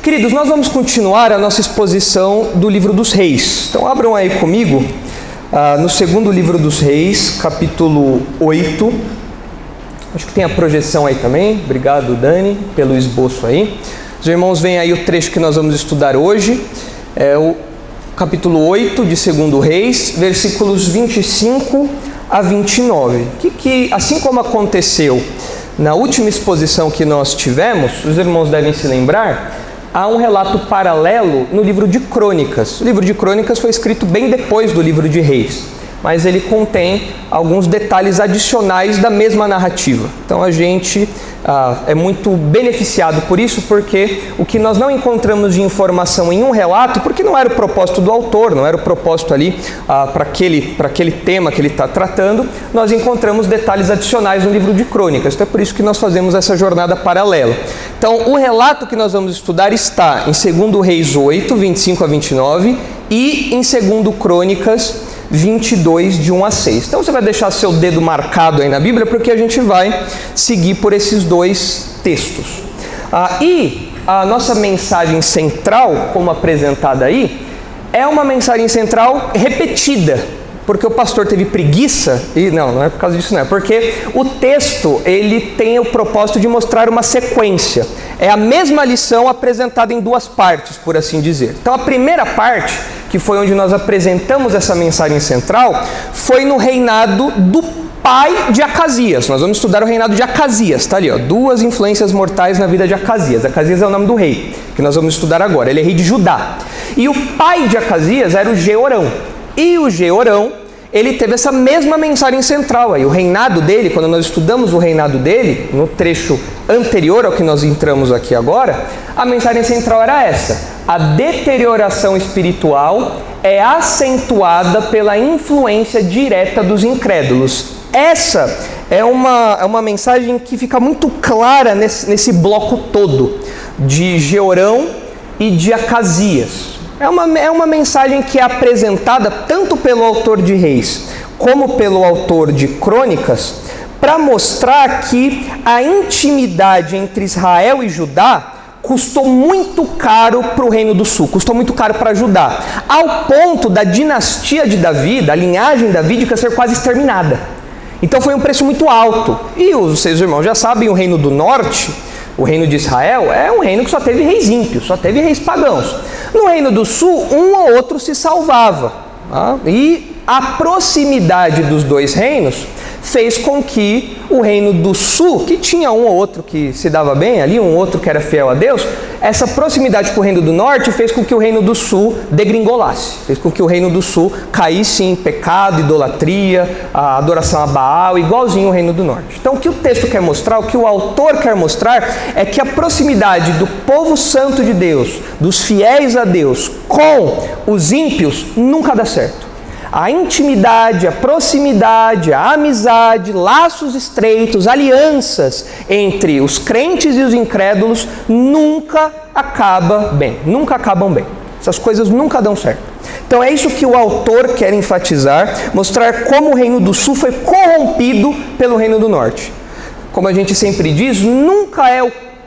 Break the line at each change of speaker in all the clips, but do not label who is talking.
Queridos, nós vamos continuar a nossa exposição do livro dos Reis. Então abram aí comigo no segundo livro dos Reis, capítulo 8. Acho que tem a projeção aí também. Obrigado, Dani, pelo esboço aí. Os irmãos veem aí o trecho que nós vamos estudar hoje. É o capítulo 8 de 2 Reis, versículos 25 a 29. Que assim como aconteceu na última exposição que nós tivemos, os irmãos devem se lembrar, há um relato paralelo no livro de Crônicas. O livro de Crônicas foi escrito bem depois do livro de Reis, mas ele contém alguns detalhes adicionais da mesma narrativa. Então a gente é muito beneficiado por isso, porque o que nós não encontramos de informação em um relato, porque não era o propósito do autor, não era o propósito ali para aquele tema que ele está tratando, nós encontramos detalhes adicionais no livro de Crônicas. Então é por isso que nós fazemos essa jornada paralela. Então o relato que nós vamos estudar está em 2 Reis 8, 25 a 29 e em 2 Crônicas 22, de 1 a 6. Então você vai deixar seu dedo marcado aí na Bíblia, porque a gente vai seguir por esses dois textos. E a nossa mensagem central, como apresentada aí, é uma mensagem central repetida, porque o pastor teve preguiça, e não é por causa disso, não, é porque o texto ele tem o propósito de mostrar uma sequência. É a mesma lição apresentada em duas partes, por assim dizer. Então a primeira parte, que foi onde nós apresentamos essa mensagem central, foi no reinado do pai de Acasias. Nós vamos estudar o reinado de Acasias, tá ali, ó, duas influências mortais na vida de Acasias. Acasias é o nome do rei, que nós vamos estudar agora. Ele é rei de Judá. E o pai de Acasias era o Jeorão. E o Jeorão, ele teve essa mesma mensagem central aí. O reinado dele, quando nós estudamos o reinado dele, no trecho anterior ao que nós entramos aqui agora, a mensagem central era essa: a deterioração espiritual é acentuada pela influência direta dos incrédulos. Essa é uma mensagem que fica muito clara nesse bloco todo de Jeorão e de Acasias. É uma mensagem que é apresentada tanto pelo autor de Reis como pelo autor de Crônicas para mostrar que a intimidade entre Israel e Judá custou muito caro para o Reino do Sul, custou muito caro para Judá, ao ponto da dinastia de Davi, da linhagem davídica, ser quase exterminada. Então foi um preço muito alto. E vocês, irmãos, já sabem, o Reino do Norte, o Reino de Israel, é um reino que só teve reis ímpios, só teve reis pagãos. No Reino do Sul, um ou outro se salvava. E a proximidade dos dois reinos fez com que o Reino do Sul, que tinha um ou outro que se dava bem ali, um ou outro que era fiel a Deus, essa proximidade com o Reino do Norte fez com que o Reino do Sul degringolasse, fez com que o Reino do Sul caísse em pecado, idolatria, a adoração a Baal, igualzinho o Reino do Norte. Então o que o texto quer mostrar, o que o autor quer mostrar, é que a proximidade do povo santo de Deus, dos fiéis a Deus, com os ímpios, nunca dá certo. A intimidade, a proximidade, a amizade, laços estreitos, alianças entre os crentes e os incrédulos nunca acabam bem. Essas coisas nunca dão certo. Então é isso que o autor quer enfatizar, mostrar como o Reino do Sul foi corrompido pelo Reino do Norte. Como a gente sempre diz, nunca é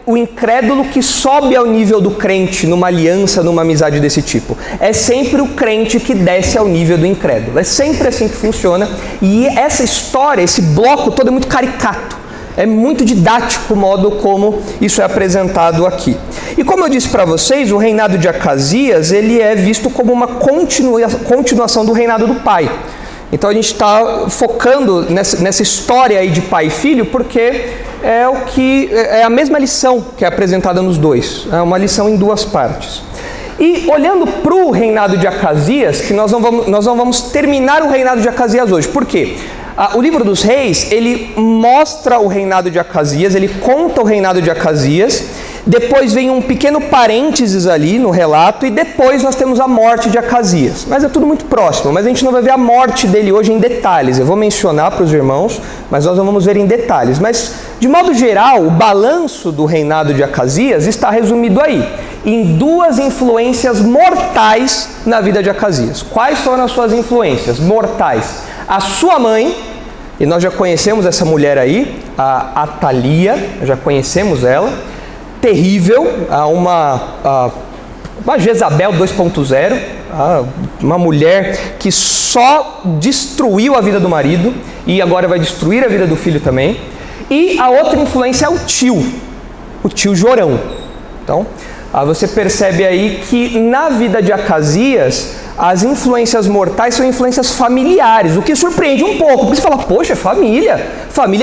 o incrédulo que sobe ao nível do crente numa aliança, numa amizade desse tipo. É sempre o crente que desce ao nível do incrédulo. É sempre assim que funciona. E essa história, esse bloco todo é muito caricato. É muito didático o modo como isso é apresentado aqui. E como eu disse para vocês, o reinado de Acasias, ele é visto como uma continuação do reinado do pai. Então a gente está focando nessa história aí de pai e filho, porque é a mesma lição que é apresentada nos dois. É uma lição em duas partes. E olhando para o reinado de Acasias, que nós não vamos terminar o reinado de Acasias hoje. Por quê? O livro dos Reis, ele mostra o reinado de Acasias, ele conta o reinado de Acasias, depois vem um pequeno parênteses ali no relato, e depois nós temos a morte de Acasias. Mas é tudo muito próximo, mas a gente não vai ver a morte dele hoje em detalhes. Eu vou mencionar para os irmãos, mas nós não vamos ver em detalhes. Mas, de modo geral, o balanço do reinado de Acasias está resumido aí, em duas influências mortais na vida de Acasias. Quais foram as suas influências mortais? A sua mãe, e nós já conhecemos essa mulher aí, a Atalia, já conhecemos ela, terrível, uma Jezabel 2.0, uma mulher que só destruiu a vida do marido e agora vai destruir a vida do filho também. E a outra influência é o tio Jorão. Então, você percebe aí que na vida de Acasias, as influências mortais são influências familiares, o que surpreende um pouco, porque você fala, poxa, família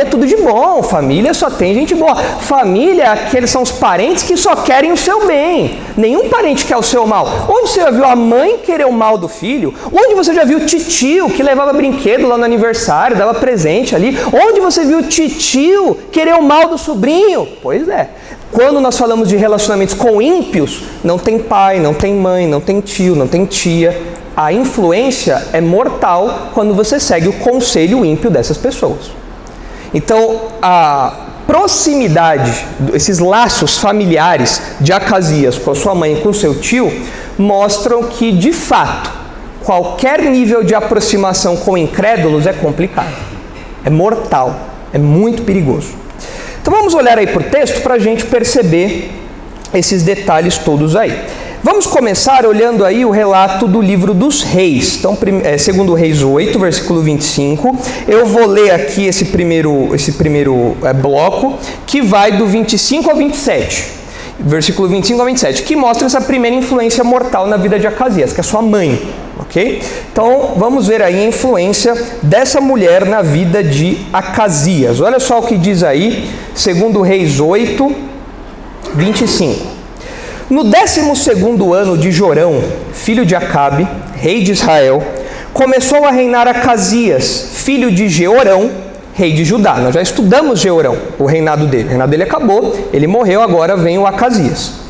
é tudo de bom, família só tem gente boa, família, aqueles são os parentes que só querem o seu bem, nenhum parente quer o seu mal. Onde você já viu a mãe querer o mal do filho? Onde você já viu o titio que levava brinquedo lá no aniversário, dava presente ali? Onde você viu o titio querer o mal do sobrinho? Pois é. Quando nós falamos de relacionamentos com ímpios, não tem pai, não tem mãe, não tem tio, não tem tia. A influência é mortal quando você segue o conselho ímpio dessas pessoas. Então, a proximidade, esses laços familiares de Acasias com a sua mãe e com o seu tio, mostram que, de fato, qualquer nível de aproximação com incrédulos é complicado, é mortal, é muito perigoso. Então vamos olhar aí para o texto para a gente perceber esses detalhes todos aí. Vamos começar olhando aí o relato do livro dos Reis. Então, segundo Reis 8, versículo 25. Eu vou ler aqui esse primeiro bloco, que vai do 25 ao 27. Versículo 25 ao 27, que mostra essa primeira influência mortal na vida de Acasias, que é sua mãe. Ok? Então, vamos ver aí a influência dessa mulher na vida de Acasias. Olha só o que diz aí, segundo Reis 8, 25. No 12º ano de Jorão, filho de Acabe, rei de Israel, começou a reinar Acasias, filho de Jeorão, rei de Judá. Nós já estudamos Jeorão, o reinado dele. O reinado dele acabou, ele morreu, agora vem o Acasias.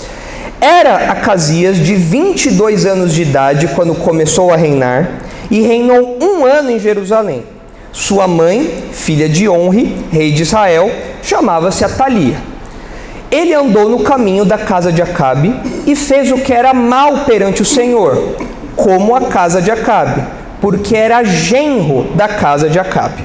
Era Acasias de 22 anos de idade quando começou a reinar e reinou 1 ano em Jerusalém. Sua mãe, filha de Onri, rei de Israel, chamava-se Atalia. Ele andou no caminho da casa de Acabe e fez o que era mal perante o Senhor, como a casa de Acabe, porque era genro da casa de Acabe.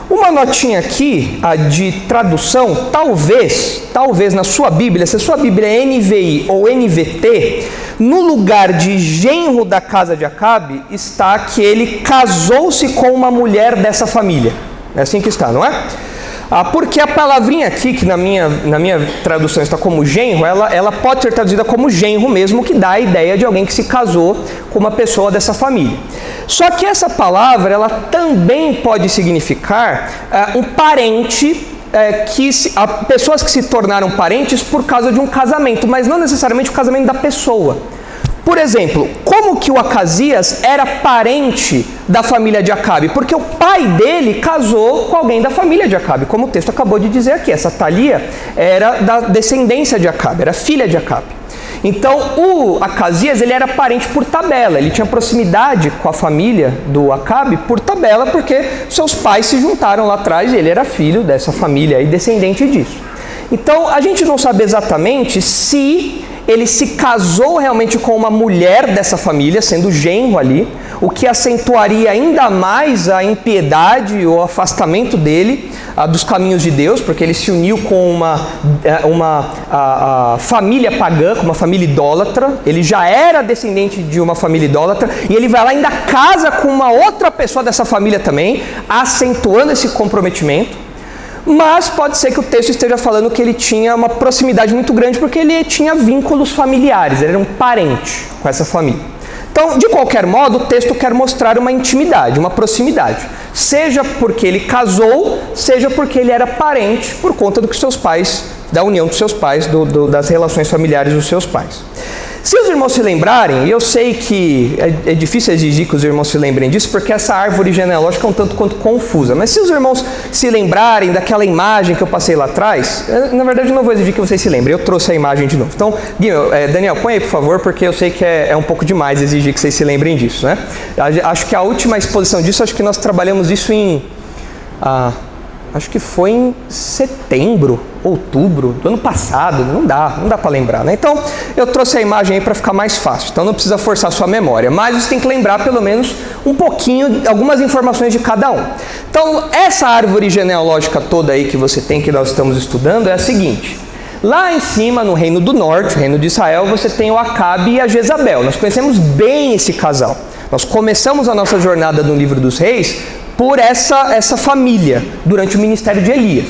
Uma notinha aqui, a de tradução, talvez na sua Bíblia, se a sua Bíblia é NVI ou NVT, no lugar de genro da casa de Acabe, está que ele casou-se com uma mulher dessa família. É assim que está, não é? Porque a palavrinha aqui, que na minha tradução está como genro, ela pode ser traduzida como genro mesmo, que dá a ideia de alguém que se casou com uma pessoa dessa família. Só que essa palavra, ela também pode significar um parente, pessoas que se tornaram parentes por causa de um casamento, mas não necessariamente o casamento da pessoa. Por exemplo, como que o Acasias era parente da família de Acabe? Porque o pai dele casou com alguém da família de Acabe, como o texto acabou de dizer aqui. Essa Atalia era da descendência de Acabe, era filha de Acabe. Então, o Acasias, ele era parente por tabela, ele tinha proximidade com a família do Acabe por tabela, porque seus pais se juntaram lá atrás e ele era filho dessa família e descendente disso. Então, a gente não sabe exatamente se ele se casou realmente com uma mulher dessa família, sendo genro ali, o que acentuaria ainda mais a impiedade ou afastamento dele dos caminhos de Deus, porque ele se uniu com a família pagã, com uma família idólatra. Ele já era descendente de uma família idólatra, e ele vai lá e ainda casa com uma outra pessoa dessa família também, acentuando esse comprometimento. Mas pode ser que o texto esteja falando que ele tinha uma proximidade muito grande, porque ele tinha vínculos familiares, ele era um parente com essa família. Então, de qualquer modo, o texto quer mostrar uma intimidade, uma proximidade. Seja porque ele casou, seja porque ele era parente por conta do que seus pais, da união dos seus pais, das relações familiares dos seus pais. Se os irmãos se lembrarem, e eu sei que é difícil exigir que os irmãos se lembrem disso, porque essa árvore genealógica é um tanto quanto confusa, mas se os irmãos se lembrarem daquela imagem que eu passei lá atrás, na verdade eu não vou exigir que vocês se lembrem, eu trouxe a imagem de novo. Então, Daniel, põe aí por favor, porque eu sei que é um pouco demais exigir que vocês se lembrem disso, né? Acho que a última exposição disso, acho que nós trabalhamos isso acho que foi em setembro, outubro do ano passado, não dá para lembrar, né? Então, eu trouxe a imagem aí para ficar mais fácil, então não precisa forçar a sua memória, mas você tem que lembrar pelo menos um pouquinho, algumas informações de cada um. Então, essa árvore genealógica toda aí que você tem, que nós estamos estudando, é a seguinte: Lá em cima, no reino do norte, o reino de Israel, você tem o Acabe e a Jezabel. Nós conhecemos bem esse casal. Nós começamos a nossa jornada no livro dos reis por essa família, durante o ministério de Elias.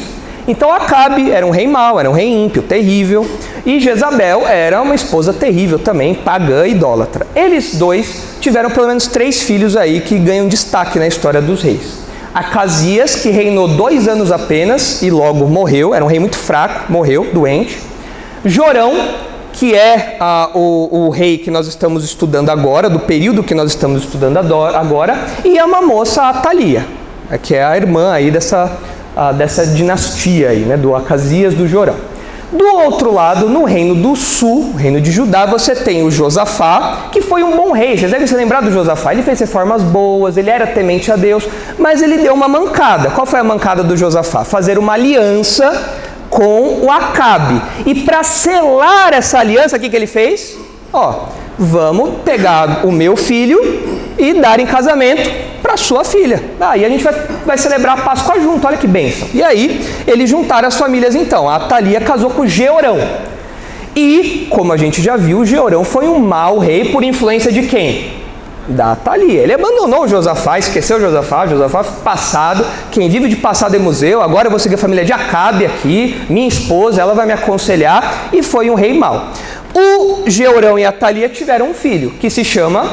Então Acabe era um rei mau, era um rei ímpio, terrível, e Jezabel era uma esposa terrível também, pagã e idólatra. Eles dois tiveram pelo menos 3 filhos aí que ganham destaque na história dos reis. Acasias, que reinou 2 anos apenas e logo morreu, era um rei muito fraco, morreu, doente. Jorão, que é o rei que nós estamos estudando agora, do período que nós estamos estudando agora, e uma moça, Atalia, que é a irmã aí dessa dinastia aí, né, do Acasias, do Jorão. Do outro lado, no reino do sul, reino de Judá, você tem o Josafá, que foi um bom rei. Vocês devem se lembrar do Josafá. Ele fez reformas boas, ele era temente a Deus, mas ele deu uma mancada. Qual foi a mancada do Josafá? Fazer uma aliança com o Acabe. E para selar essa aliança, o que ele fez? Vamos pegar o meu filho e dar em casamento para sua filha. Aí a gente vai celebrar a Páscoa junto, olha que bênção. E aí, eles juntaram as famílias então. A Atalia casou com Georão. E, como a gente já viu, Georão foi um mau rei por influência de quem? Da Atalia. Ele abandonou o Josafá, esqueceu o Josafá passado. Quem vive de passado é museu. Agora eu vou seguir a família de Acabe aqui, minha esposa, ela vai me aconselhar. E foi um rei mau. O Georão e a Atalia tiveram um filho, que se chama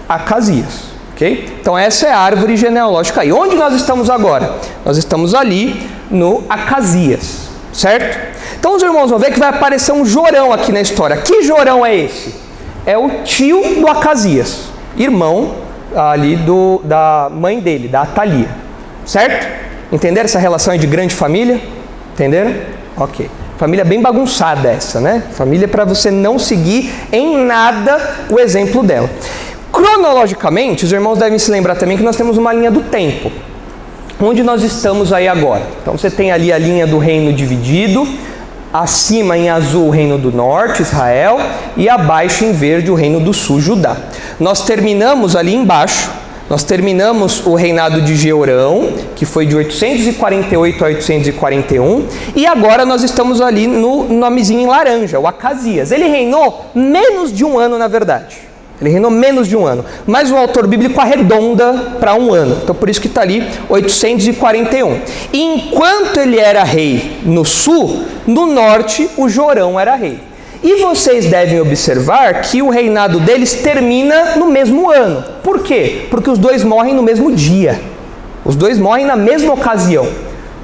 Acasias. Okay? Então essa é a árvore genealógica aí. Onde nós estamos agora? Nós estamos ali no Acasias, certo? Então os irmãos vão ver que vai aparecer um Jorão aqui na história. Que Jorão é esse? É o tio do Acasias, irmão ali da mãe dele, da Atalia, certo? Entenderam essa relação aí de grande família? Entenderam? Ok. Família bem bagunçada essa, né? Família para você não seguir em nada o exemplo dela. Cronologicamente, os irmãos devem se lembrar também que nós temos uma linha do tempo. Onde nós estamos aí agora? Então você tem ali a linha do reino dividido, acima em azul o reino do norte, Israel, e abaixo em verde o reino do sul, Judá. Nós terminamos ali embaixo, nós terminamos o reinado de Georão, que foi de 848 a 841, e agora nós estamos ali no nomezinho em laranja, o Acasias. Ele reinou menos de um ano, na verdade. Ele reinou menos de um ano, mas o autor bíblico arredonda para 1 ano. Então por isso que está ali 841. E enquanto ele era rei no sul, no norte o Jorão era rei. E vocês devem observar que o reinado deles termina no mesmo ano. Por quê? Porque os dois morrem no mesmo dia. Os dois morrem na mesma ocasião.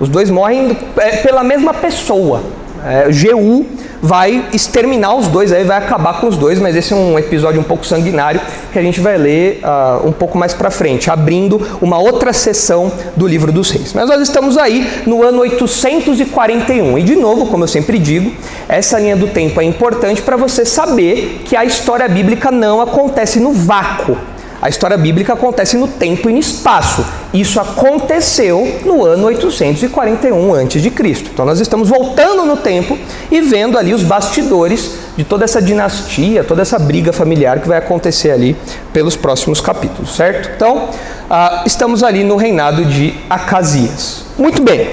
Os dois morrem pela mesma pessoa. Jeú vai exterminar os dois, aí vai acabar com os dois, mas esse é um episódio um pouco sanguinário que a gente vai ler um pouco mais para frente, abrindo uma outra seção do livro dos reis. Mas nós estamos aí no ano 841 e de novo, como eu sempre digo, essa linha do tempo é importante para você saber que a história bíblica não acontece no vácuo. A história bíblica acontece no tempo e no espaço. Isso aconteceu no ano 841 a.C. Então nós estamos voltando no tempo e vendo ali os bastidores de toda essa dinastia, toda essa briga familiar que vai acontecer ali pelos próximos capítulos, certo? Então, estamos ali no reinado de Acasias. Muito bem.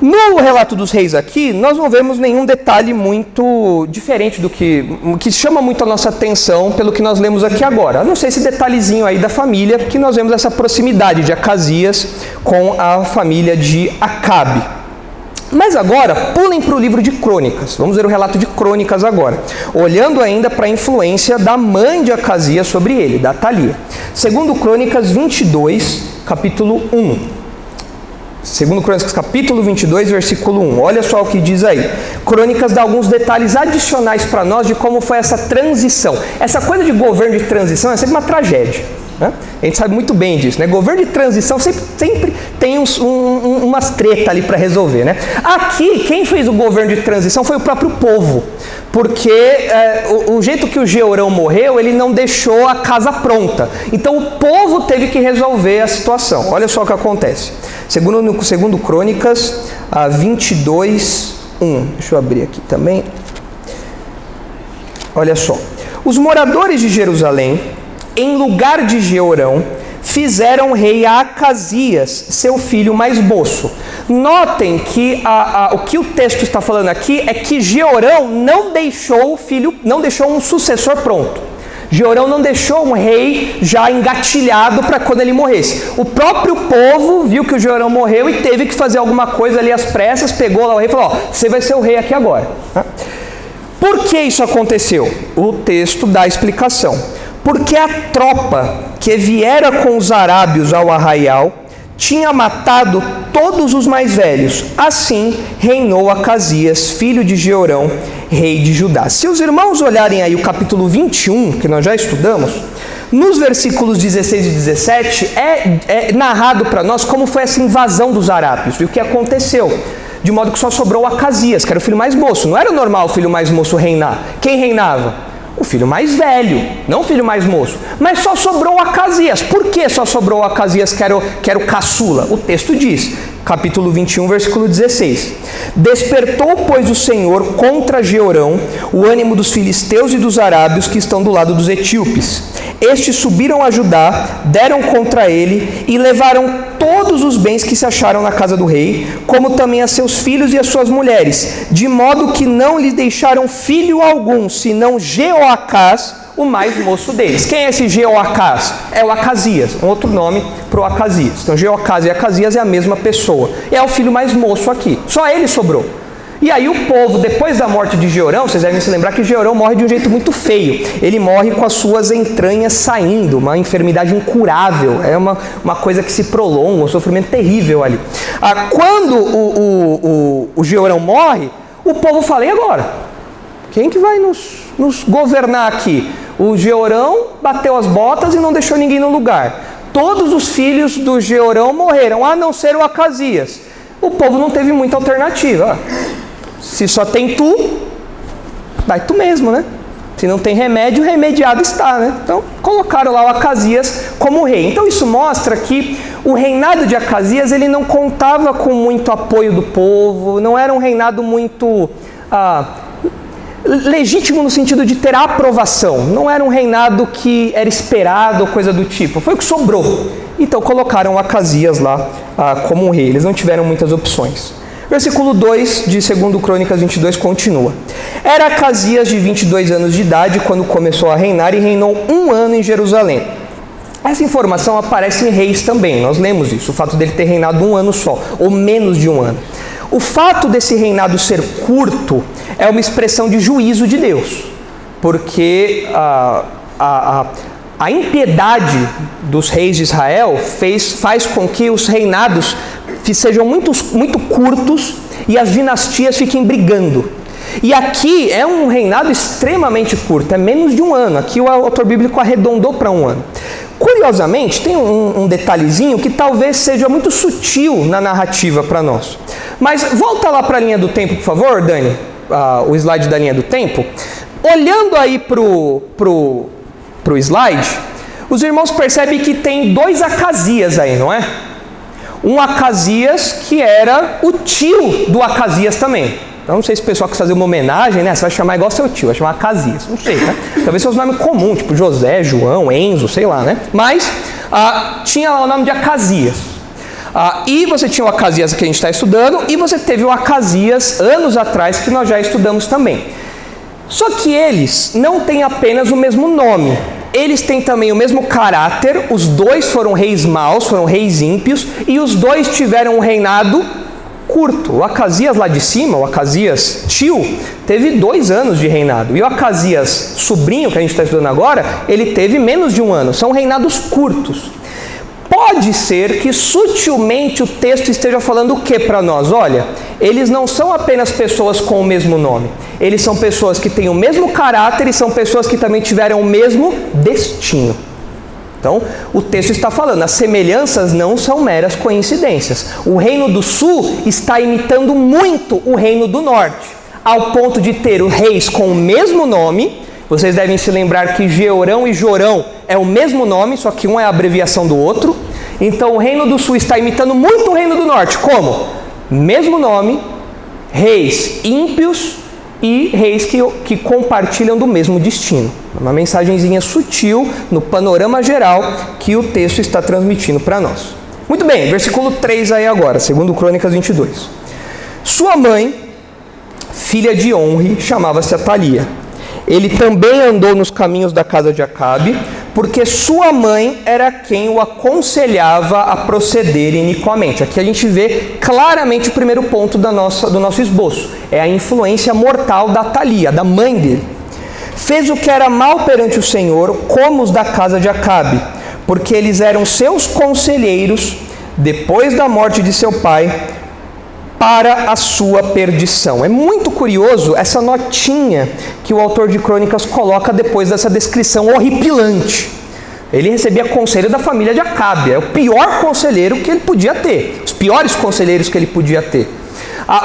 No relato dos reis aqui, nós não vemos nenhum detalhe muito diferente do que chama muito a nossa atenção pelo que nós lemos aqui agora. A não ser esse detalhezinho aí da família, que nós vemos essa proximidade de Acasias com a família de Acabe. Mas agora, pulem para o livro de Crônicas. Vamos ver o relato de Crônicas agora. Olhando ainda para a influência da mãe de Acasias sobre ele, da Atalia. Segundo Crônicas 22, capítulo 1. Segundo Crônicas, capítulo 22, versículo 1. Olha só o que diz aí. Crônicas dá alguns detalhes adicionais para nós de como foi essa transição. Essa coisa de governo de transição é sempre uma tragédia, né? A gente sabe muito bem disso, né? Governo de transição sempre tem umas tretas ali para resolver, né? Aqui, quem fez o governo de transição foi o próprio povo. Porque o jeito que o Georão morreu, ele não deixou a casa pronta. Então o povo teve que resolver a situação. Olha só o que acontece. Segundo Crônicas 22, 1. Deixa eu abrir aqui também. Olha só. Os moradores de Jerusalém, em lugar de Georão, fizeram rei a Acasias, seu filho mais moço. Notem que o que o texto está falando aqui é que Jeorão não deixou um sucessor pronto. Jeorão não deixou um rei já engatilhado para quando ele morresse. O próprio povo viu que o Jeorão morreu e teve que fazer alguma coisa ali às pressas, pegou lá o rei e falou: ó, você vai ser o rei aqui agora. Por que isso aconteceu? O texto dá a explicação. Porque a tropa que viera com os arábios ao arraial tinha matado todos os mais velhos. Assim reinou Acasias, filho de Jeorão, rei de Judá. Se os irmãos olharem aí o capítulo 21, que nós já estudamos, nos versículos 16 e 17 é narrado para nós como foi essa invasão dos arábios e o que aconteceu. De modo que só sobrou Acasias, que era o filho mais moço. Não era normal o filho mais moço reinar. Quem reinava? O filho mais velho, não o filho mais moço. Mas só sobrou Acasias. Por que só sobrou Acasias, que era o caçula? O texto diz, capítulo 21, versículo 16. Despertou, pois, o Senhor contra Jeorão o ânimo dos filisteus e dos arábios que estão do lado dos etíopes. Estes subiram a Judá, deram contra ele e levaram todos os bens que se acharam na casa do rei, como também a seus filhos e as suas mulheres, de modo que não lhes deixaram filho algum, senão Jeoacás, o mais moço deles. Quem é esse Jeoacás? É o Acasias, um outro nome para o Acasias. Então Jeoacás e Acasias é a mesma pessoa. É o filho mais moço aqui. Só ele sobrou. E aí o povo, depois da morte de Jeorão, vocês devem se lembrar que Jeorão morre de um jeito muito feio. Ele morre com as suas entranhas saindo, uma enfermidade incurável. É uma coisa que se prolonga, um sofrimento terrível ali. Quando o Jeorão morre, o povo fala: e agora? Quem que vai nos governar aqui? O Jeorão bateu as botas e não deixou ninguém no lugar. Todos os filhos do Jeorão morreram, a não ser o Acasias. O povo não teve muita alternativa. Se só tem tu, vai tu mesmo, né? Se não tem remédio, remediado está, né? Então, colocaram lá o Acasias como rei. Então, isso mostra que o reinado de Acasias, ele não contava com muito apoio do povo, não era um reinado muito legítimo no sentido de ter aprovação. Não era um reinado que era esperado ou coisa do tipo. Foi o que sobrou. Então, colocaram o Acasias lá como um rei. Eles não tiveram muitas opções. Versículo 2 de 2 Crônicas 22 continua. Era Acasias de 22 anos de idade quando começou a reinar e reinou 1 ano em Jerusalém. Essa informação aparece em Reis também, nós lemos isso, o fato dele ter reinado 1 ano só, ou menos de 1 ano. O fato desse reinado ser curto é uma expressão de juízo de Deus, porque a impiedade dos reis de Israel faz com que os reinados sejam muito curtos e as dinastias fiquem brigando. E aqui é um reinado extremamente curto, é menos de 1 ano. Aqui o autor bíblico arredondou para 1 ano. Curiosamente, tem um detalhezinho que talvez seja muito sutil na narrativa para nós. Mas volta lá para a linha do tempo, por favor, Dani, o slide da linha do tempo. Olhando aí pro slide, os irmãos percebem que tem 2 Acasias aí, não é? Um Acasias que era o tio do Acasias também. Então, não sei se o pessoal quer fazer uma homenagem, né? Você vai chamar igual seu tio, vai chamar Acasias. Não sei, né? Talvez seja um nome comum, tipo José, João, Enzo, sei lá, né? Mas tinha lá o nome de Acasias. E você tinha o Acasias que a gente está estudando, e você teve o Acasias anos atrás, que nós já estudamos também. Só que eles não têm apenas o mesmo nome. Eles têm também o mesmo caráter, os dois foram reis maus, foram reis ímpios, e os dois tiveram um reinado curto. O Acasias lá de cima, o Acasias tio, teve 2 anos de reinado. E o Acasias sobrinho, que a gente está estudando agora, ele teve menos de 1 ano. São reinados curtos. Pode ser que sutilmente o texto esteja falando o que para nós? Olha, eles não são apenas pessoas com o mesmo nome. Eles são pessoas que têm o mesmo caráter e são pessoas que também tiveram o mesmo destino. Então, o texto está falando, as semelhanças não são meras coincidências. O reino do sul está imitando muito o reino do norte, ao ponto de ter os reis com o mesmo nome. Vocês devem se lembrar que Jeorão e Jorão é o mesmo nome, só que um é a abreviação do outro. Então, o reino do sul está imitando muito o reino do norte. Como? Mesmo nome, reis ímpios e reis que compartilham do mesmo destino. Uma mensagenzinha sutil no panorama geral que o texto está transmitindo para nós. Muito bem, versículo 3 aí agora, segundo Crônicas 22. Sua mãe, filha de Onri, chamava-se Atalia. Ele também andou nos caminhos da casa de Acabe, porque sua mãe era quem o aconselhava a proceder iniquamente. Aqui a gente vê claramente o primeiro ponto do nosso esboço. É a influência mortal da Atalia, da mãe dele. Fez o que era mal perante o Senhor, como os da casa de Acabe, porque eles eram seus conselheiros, depois da morte de seu pai, para a sua perdição. É muito curioso essa notinha que o autor de Crônicas coloca depois dessa descrição horripilante. Ele recebia conselho da família de Acabe, é o pior conselheiro que ele podia ter, os piores conselheiros que ele podia ter.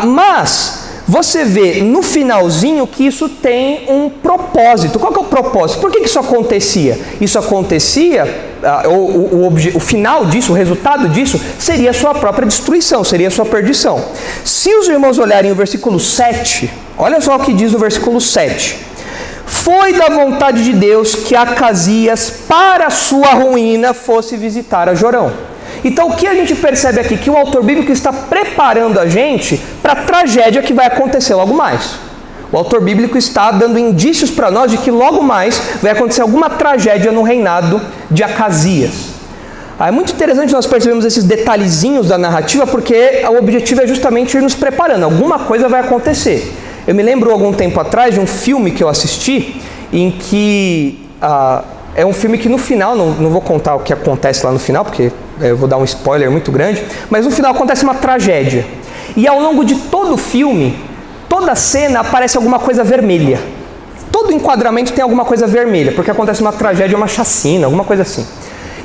Mas você vê no finalzinho que isso tem um propósito. Qual que é o propósito? Por que isso acontecia? Isso acontecia, o final disso, o resultado disso, seria a sua própria destruição, seria a sua perdição. Se os irmãos olharem o versículo 7, olha só o que diz no versículo 7. Foi da vontade de Deus que Acasias, para a sua ruína, fosse visitar a Jorão. Então o que a gente percebe aqui? Que o autor bíblico está preparando a gente para a tragédia que vai acontecer logo mais. O autor bíblico está dando indícios para nós de que logo mais vai acontecer alguma tragédia no reinado de Acasias. É muito interessante nós percebemos esses detalhezinhos da narrativa, porque o objetivo é justamente ir nos preparando. Alguma coisa vai acontecer. Eu me lembro algum tempo atrás de um filme que eu assisti, em que é um filme que no final, não vou contar o que acontece lá no final, porque eu vou dar um spoiler muito grande, mas no final acontece uma tragédia. E ao longo de todo o filme, toda cena aparece alguma coisa vermelha. Todo enquadramento tem alguma coisa vermelha, porque acontece uma tragédia, uma chacina, alguma coisa assim.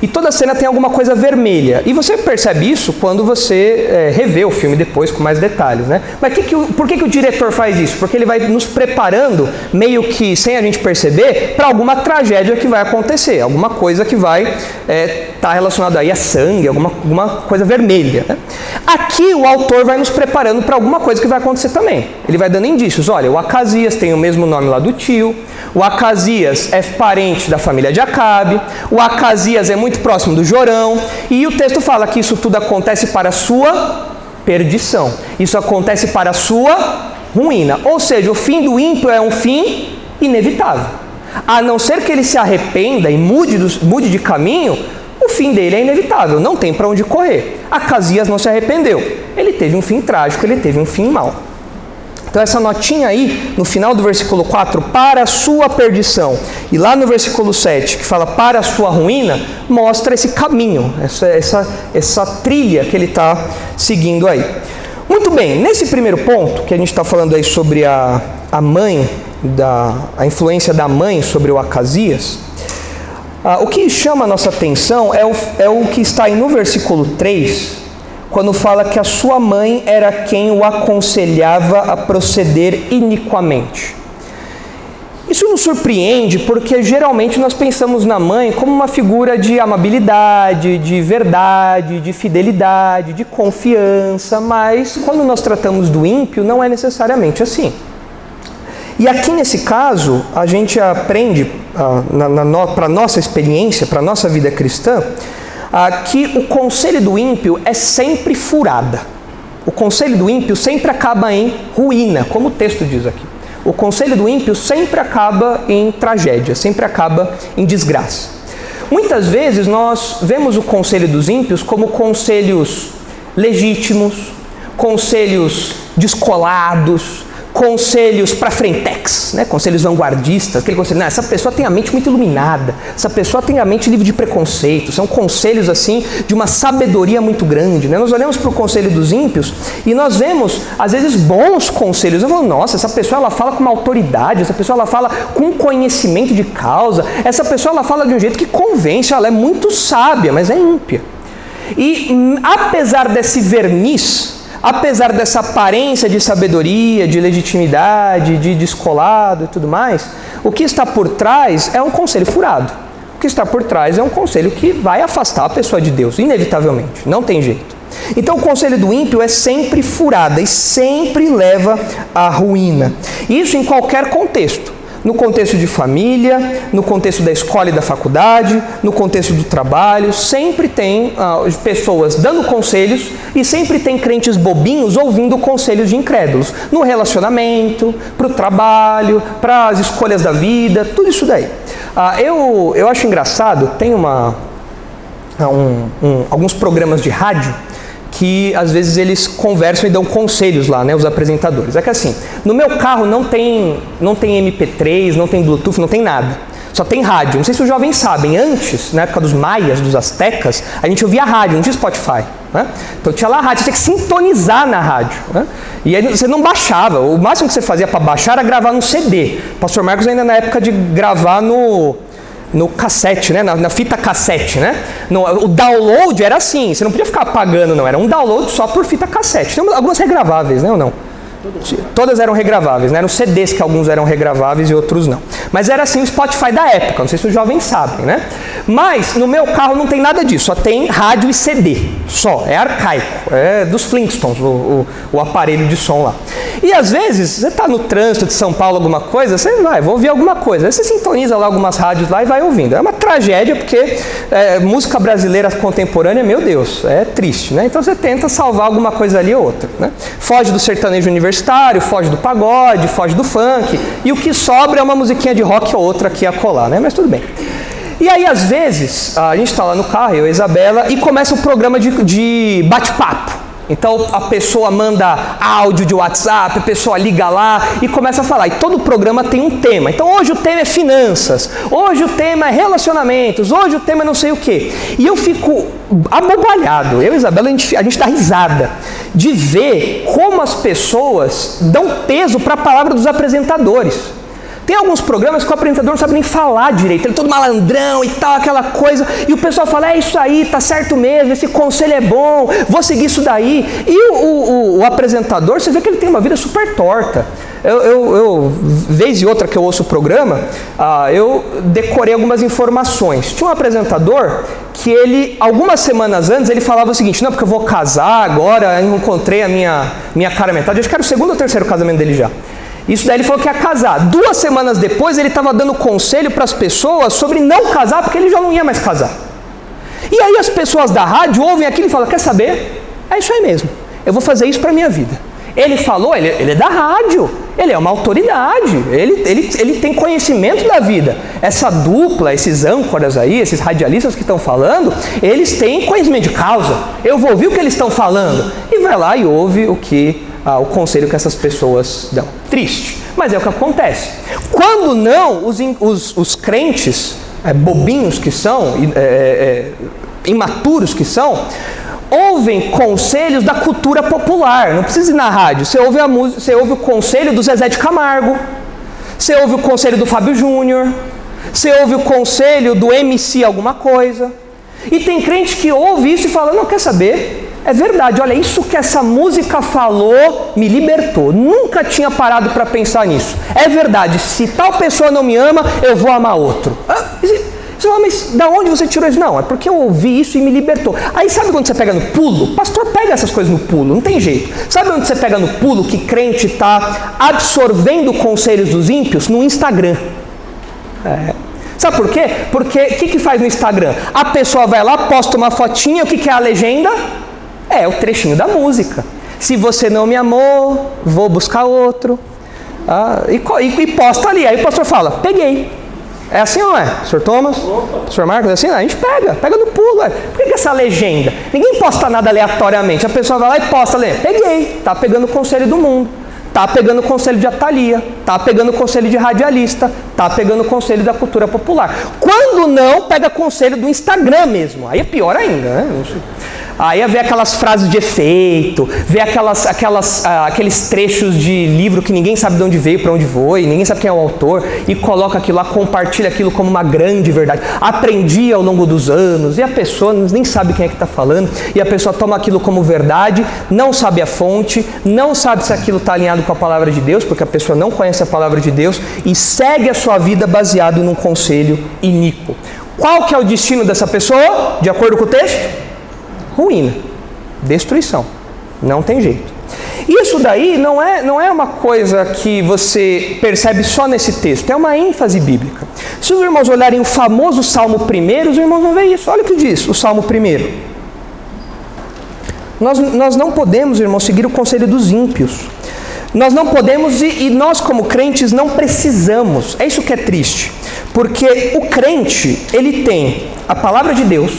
E toda cena tem alguma coisa vermelha. E você percebe isso quando você revê o filme depois com mais detalhes, né? Mas por que o diretor faz isso? Porque ele vai nos preparando, meio que sem a gente perceber, para alguma tragédia que vai acontecer. Alguma coisa que vai estar relacionada aí a sangue, alguma coisa vermelha, né? Aqui o autor vai nos preparando para alguma coisa que vai acontecer também. Ele vai dando indícios. Olha, o Acasias tem o mesmo nome lá do tio. O Acasias é parente da família de Acabe. O Acasias é muito próximo do Jorão. E o texto fala que isso tudo acontece para a sua perdição. Isso acontece para a sua ruína. Ou seja, o fim do ímpio é um fim inevitável. A não ser que ele se arrependa e mude de caminho, o fim dele é inevitável. Não tem para onde correr. Acasias não se arrependeu. Ele teve um fim trágico, ele teve um fim mau. Então essa notinha aí, no final do versículo 4, para a sua perdição, e lá no versículo 7, que fala para a sua ruína, mostra esse caminho, essa trilha que ele está seguindo aí. Muito bem, nesse primeiro ponto, que a gente está falando aí sobre a mãe, a influência da mãe sobre o Acasias, o que chama a nossa atenção é o que está aí no versículo 3, quando fala que a sua mãe era quem o aconselhava a proceder iniquamente. Isso nos surpreende porque geralmente nós pensamos na mãe como uma figura de amabilidade, de verdade, de fidelidade, de confiança, mas quando nós tratamos do ímpio não é necessariamente assim. E aqui nesse caso a gente aprende, para a nossa experiência, para a nossa vida cristã, que o conselho do ímpio é sempre furada. O conselho do ímpio sempre acaba em ruína, como o texto diz aqui. O conselho do ímpio sempre acaba em tragédia, sempre acaba em desgraça. Muitas vezes nós vemos o conselho dos ímpios como conselhos legítimos, conselhos descolados, conselhos para frentex, né? Conselhos vanguardistas, aquele conselho, essa pessoa tem a mente muito iluminada, essa pessoa tem a mente livre de preconceito, são conselhos assim de uma sabedoria muito grande, né? Nós olhamos para o conselho dos ímpios e nós vemos às vezes bons conselhos, eu falo, nossa, essa pessoa ela fala com uma autoridade, essa pessoa ela fala com conhecimento de causa, essa pessoa ela fala de um jeito que convence, ela é muito sábia, mas é ímpia. E apesar desse verniz, apesar dessa aparência de sabedoria, de legitimidade, de descolado e tudo mais, o que está por trás é um conselho furado. O que está por trás é um conselho que vai afastar a pessoa de Deus, inevitavelmente, não tem jeito. Então o conselho do ímpio é sempre furada e sempre leva à ruína. Isso em qualquer contexto. No contexto de família, no contexto da escola e da faculdade, no contexto do trabalho, sempre tem pessoas dando conselhos e sempre tem crentes bobinhos ouvindo conselhos de incrédulos. No relacionamento, para o trabalho, para as escolhas da vida, tudo isso daí. Eu acho engraçado, tem alguns programas de rádio que às vezes eles conversam e dão conselhos lá, né, os apresentadores. É que assim, no meu carro não tem MP3, não tem Bluetooth, não tem nada. Só tem rádio. Não sei se os jovens sabem, antes, na época dos maias, dos astecas, a gente ouvia rádio, não tinha Spotify. Né? Então tinha lá a rádio, você tinha que sintonizar na rádio. Né? E aí você não baixava, o máximo que você fazia para baixar era gravar no CD. O pastor Marcos ainda na época de gravar no cassete, né? Na fita cassete, né? O download era assim, você não podia ficar apagando, não. Era um download só por fita cassete. Tem algumas regraváveis, né, ou não? Todas eram regraváveis, né? Eram CDs que alguns eram regraváveis e outros não. Mas era assim o Spotify da época, não sei se os jovens sabem, né? Mas no meu carro não tem nada disso, só tem rádio e CD, só, é arcaico, é dos Flintstones, o aparelho de som lá. E às vezes, você está no trânsito de São Paulo, alguma coisa, você vou ouvir alguma coisa, aí você sintoniza lá algumas rádios lá e vai ouvindo. É uma tragédia porque música brasileira contemporânea, meu Deus, é triste, né? Então você tenta salvar alguma coisa ali ou outra, né? Foge do sertanejo universitário, foge do pagode, foge do funk, e o que sobra é uma musiquinha de rock ou outra aqui a colar, né? Mas tudo bem. E aí, às vezes, a gente está lá no carro, eu e a Isabela, e começa um programa de bate-papo. Então, a pessoa manda áudio de WhatsApp, a pessoa liga lá e começa a falar. E todo programa tem um tema. Então, hoje o tema é finanças, hoje o tema é relacionamentos, hoje o tema é não sei o quê. E eu fico abobalhado, eu e a Isabela, a gente dá risada de ver como as pessoas dão peso para a palavra dos apresentadores. Tem alguns programas que o apresentador não sabe nem falar direito, ele é todo malandrão e tal, aquela coisa, e o pessoal fala, é isso aí, tá certo mesmo, esse conselho é bom, vou seguir isso daí. E o apresentador, você vê que ele tem uma vida super torta. Vez e outra que eu ouço o programa, eu decorei algumas informações. Tinha um apresentador que ele, algumas semanas antes, ele falava o seguinte, não, porque eu vou casar agora, eu encontrei a minha cara metade, acho que era o segundo ou terceiro casamento dele já. Isso daí ele falou que ia casar. 2 semanas depois ele estava dando conselho para as pessoas sobre não casar, porque ele já não ia mais casar. E aí as pessoas da rádio ouvem aquilo e falam, quer saber? É isso aí mesmo, eu vou fazer isso para a minha vida. Ele falou, ele é da rádio, ele é uma autoridade, ele tem conhecimento da vida. Essa dupla, esses âncoras aí, esses radialistas que estão falando, eles têm conhecimento de causa. Eu vou ouvir o que eles estão falando. E vai lá e ouve o conselho que essas pessoas dão. Triste, mas é o que acontece. Quando não, os crentes, bobinhos que são, imaturos que são, ouvem conselhos da cultura popular. Não precisa ir na rádio. Você ouve o conselho do Zezé de Camargo, você ouve o conselho do Fábio Júnior, você ouve o conselho do MC alguma coisa. E tem crente que ouve isso e fala, não, quer saber? É verdade, olha, isso que essa música falou me libertou. Nunca tinha parado para pensar nisso. É verdade, se tal pessoa não me ama, eu vou amar outro. Você fala, mas da onde você tirou isso? Não, é porque eu ouvi isso e me libertou. Aí sabe quando você pega no pulo? O pastor pega essas coisas no pulo, não tem jeito. Sabe onde você pega no pulo que crente está absorvendo conselhos dos ímpios? No Instagram. Sabe por quê? Porque o que faz no Instagram? A pessoa vai lá, posta uma fotinha, o que é a legenda? É o trechinho da música. Se você não me amou, vou buscar outro. E posta ali. Aí o pastor fala, peguei. É assim ou não é? Sr. Thomas? Sr. Marcos, é assim? A gente pega no pulo. Por que essa legenda? Ninguém posta nada aleatoriamente. A pessoa vai lá e posta, peguei. Tá pegando o conselho do mundo. Tá pegando o conselho de Atalia. Tá pegando o conselho de radialista. Tá pegando o conselho da cultura popular. Quando não, pega conselho do Instagram mesmo. Aí é pior ainda, né? Aí vê aquelas frases de efeito, vê aqueles trechos de livro que ninguém sabe de onde veio, para onde foi, ninguém sabe quem é o autor, e coloca aquilo lá, compartilha aquilo como uma grande verdade. Aprendi ao longo dos anos, e a pessoa nem sabe quem é que está falando, e a pessoa toma aquilo como verdade, não sabe a fonte, não sabe se aquilo está alinhado com a palavra de Deus, porque a pessoa não conhece conhece a palavra de Deus e segue a sua vida baseado num conselho iníquo. Qual que é o destino dessa pessoa, de acordo com o texto? Ruína, destruição, não tem jeito. Isso daí não é uma coisa que você percebe só nesse texto, é uma ênfase bíblica. Se os irmãos olharem o famoso Salmo 1, os irmãos vão ver isso. Olha o que diz o Salmo 1. Nós não podemos, irmãos, seguir o conselho dos ímpios. Nós não podemos e nós como crentes não precisamos. É isso que é triste. Porque o crente, ele tem a palavra de Deus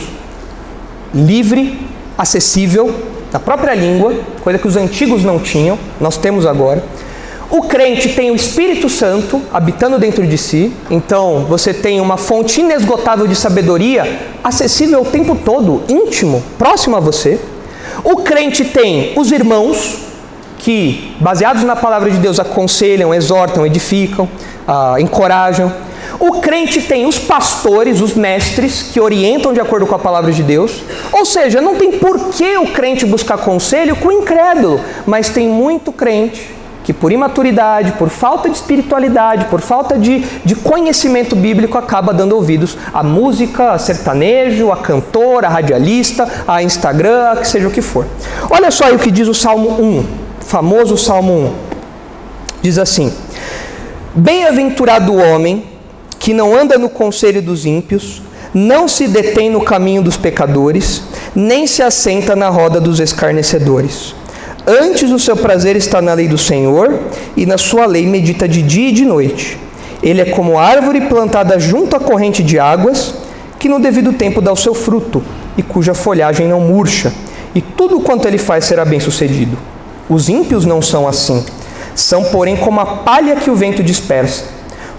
livre, acessível, na própria língua, coisa que os antigos não tinham, nós temos agora. O crente tem o Espírito Santo habitando dentro de si, então você tem uma fonte inesgotável de sabedoria, acessível o tempo todo, íntimo, próximo a você. O crente tem os irmãos, que, baseados na palavra de Deus, aconselham, exortam, edificam, encorajam. O crente tem os pastores, os mestres, que orientam de acordo com a palavra de Deus. Ou seja, não tem por que o crente buscar conselho com o incrédulo, mas tem muito crente que por imaturidade, por falta de espiritualidade, por falta de conhecimento bíblico, acaba dando ouvidos à música, a sertanejo, a cantor, a radialista, a Instagram, que seja o que for. Olha só aí o que diz o Salmo 1, famoso Salmo 1. Diz assim: bem-aventurado o homem que não anda no conselho dos ímpios, não se detém no caminho dos pecadores, nem se assenta na roda dos escarnecedores. Antes o seu prazer está na lei do Senhor, e na sua lei medita de dia e de noite. Ele é como árvore plantada junto à corrente de águas, que no devido tempo dá o seu fruto, e cuja folhagem não murcha, e tudo quanto ele faz será bem-sucedido. Os ímpios não são assim, são porém como a palha que o vento dispersa.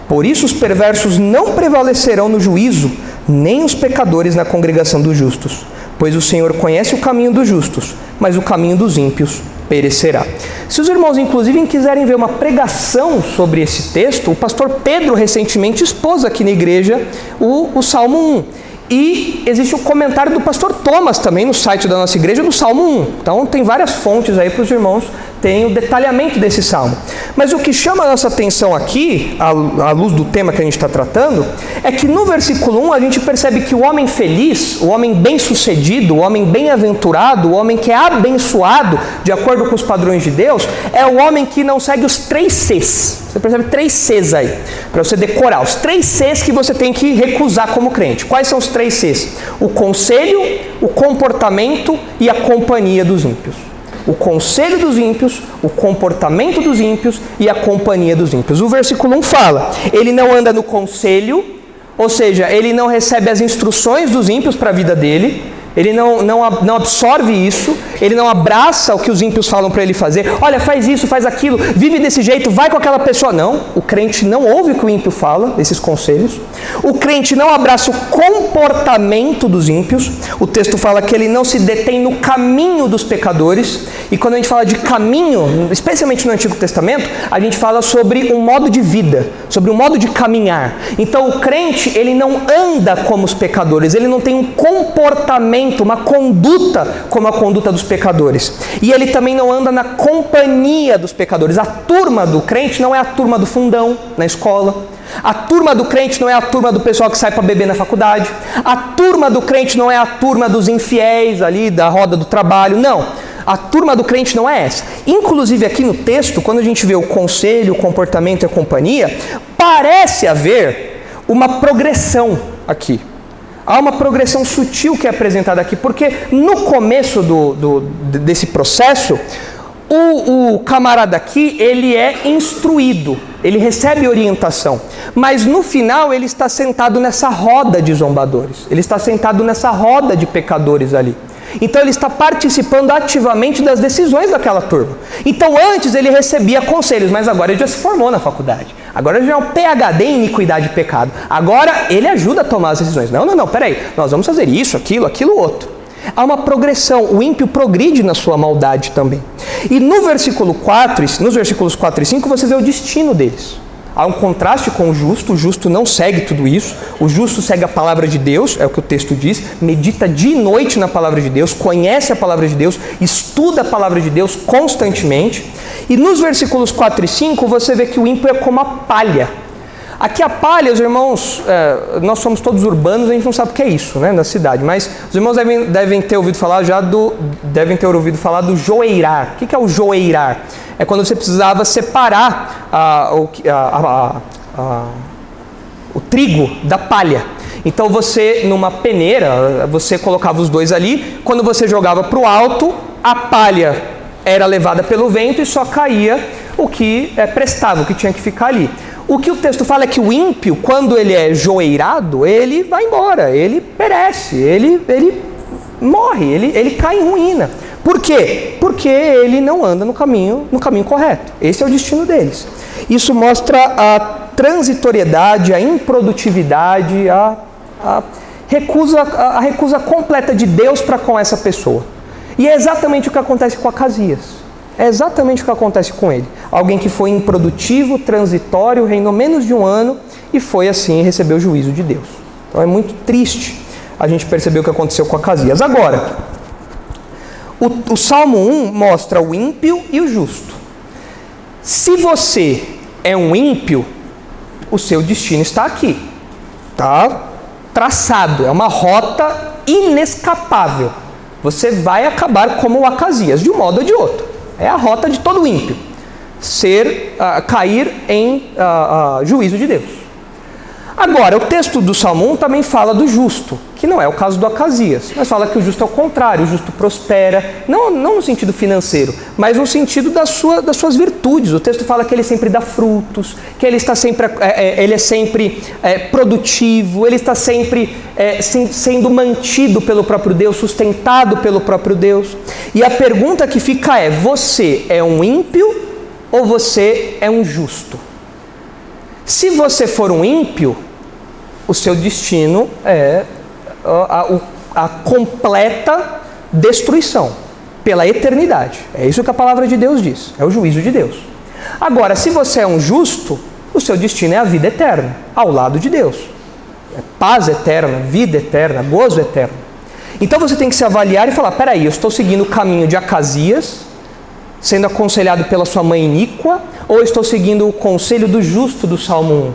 Por isso os perversos não prevalecerão no juízo, nem os pecadores na congregação dos justos. Pois o Senhor conhece o caminho dos justos, mas o caminho dos ímpios perecerá. Se os irmãos, inclusive, quiserem ver uma pregação sobre esse texto, o pastor Pedro recentemente expôs aqui na igreja o Salmo 1. E existe o comentário do pastor Thomas também no site da nossa igreja do Salmo 1. Então tem várias fontes aí para os irmãos terem o detalhamento desse salmo. Mas o que chama a nossa atenção aqui, à luz do tema que a gente está tratando, é que no versículo 1 a gente percebe que o homem feliz, o homem bem-sucedido, o homem bem-aventurado, o homem que é abençoado de acordo com os padrões de Deus, é o homem que não segue os 3 Cs. Você percebe 3 Cs aí, para você decorar. Os 3 Cs que você tem que recusar como crente. Quais são os 3 Cs? O conselho, o comportamento e a companhia dos ímpios. O conselho dos ímpios, o comportamento dos ímpios e a companhia dos ímpios. O versículo 1 fala, ele não anda no conselho, ou seja, ele não recebe as instruções dos ímpios para a vida dele, ele não absorve isso, ele não abraça o que os ímpios falam para ele fazer. Olha, faz isso, faz aquilo, vive desse jeito, vai com aquela pessoa. Não, o crente não ouve o que o ímpio fala, esses conselhos. O crente não abraça o comportamento dos ímpios. O texto fala que ele não se detém no caminho dos pecadores. E quando a gente fala de caminho, especialmente no Antigo Testamento, a gente fala sobre um modo de vida, sobre um modo de caminhar. Então o crente, ele não anda como os pecadores, ele não tem um comportamento, uma conduta como a conduta dos pecadores. E ele também não anda na companhia dos pecadores. A turma do crente não é a turma do fundão na escola. A turma do crente não é a turma do pessoal que sai para beber na faculdade. A turma do crente não é a turma dos infiéis ali da roda do trabalho. Não. A turma do crente não é essa. Inclusive aqui no texto, quando a gente vê o conselho, o comportamento e a companhia, parece haver uma progressão aqui. Há uma progressão sutil que é apresentada aqui, porque no começo desse processo, o camarada aqui, ele é instruído, ele recebe orientação, mas no final ele está sentado nessa roda de zombadores, ele está sentado nessa roda de pecadores ali. Então ele está participando ativamente das decisões daquela turma. Então antes ele recebia conselhos, mas agora ele já se formou na faculdade. Agora ele já é um PhD em iniquidade e pecado. Agora ele ajuda a tomar as decisões. Não, peraí, nós vamos fazer isso, aquilo, outro. Há uma progressão, o ímpio progride na sua maldade também. E no versículo 4, nos versículos 4 e 5, você vê o destino deles. Há um contraste com o justo não segue tudo isso, o justo segue a palavra de Deus, é o que o texto diz, medita dia e noite na palavra de Deus, conhece a palavra de Deus, estuda a palavra de Deus constantemente, E nos versículos 4 e 5, você vê que o ímpio é como a palha. Aqui a palha, os irmãos, nós somos todos urbanos, a gente não sabe o que é isso, né, na cidade, mas os irmãos devem ter ouvido falar do joeirar. O que é o joeirar? É quando você precisava separar o trigo da palha. Então você, numa peneira, você colocava os dois ali, quando você jogava para o alto, a palha era levada pelo vento e só caía o que prestava, o que tinha que ficar ali. O que o texto fala é que o ímpio, quando ele é joeirado, ele vai embora, ele perece, ele morre, ele cai em ruína. Por quê? Porque ele não anda no caminho correto. Esse é o destino deles. Isso mostra a transitoriedade, a improdutividade, a recusa completa de Deus para com essa pessoa. E é exatamente o que acontece com Acasias. É exatamente o que acontece com ele. Alguém que foi improdutivo, transitório, reinou menos de um ano e foi assim receber o juízo de Deus. Então é muito triste a gente perceber o que aconteceu com Acasias. Agora, o Salmo 1 mostra o ímpio e o justo. Se você é um ímpio, o seu destino está aqui. Está traçado, é uma rota inescapável. Você vai acabar como o Acasias, de um modo ou de outro. É a rota de todo ímpio, cair em juízo de Deus. Agora, o texto do Salmo 1 também fala do justo, que não é o caso do Acasias, mas fala que o justo é o contrário, o justo prospera, não no sentido financeiro, mas no sentido das suas virtudes. O texto fala que ele sempre dá frutos, que ele é sempre produtivo, ele está sempre sendo mantido pelo próprio Deus, sustentado pelo próprio Deus. E a pergunta que fica é: você é um ímpio ou você é um justo? Se você for um ímpio, o seu destino é a completa destruição pela eternidade. É isso que a palavra de Deus diz, é o juízo de Deus. Agora, se você é um justo, o seu destino é a vida eterna, ao lado de Deus. É paz eterna, vida eterna, gozo eterno. Então você tem que se avaliar e falar: peraí, eu estou seguindo o caminho de Acasias, sendo aconselhado pela sua mãe iníqua, ou estou seguindo o conselho do justo do Salmo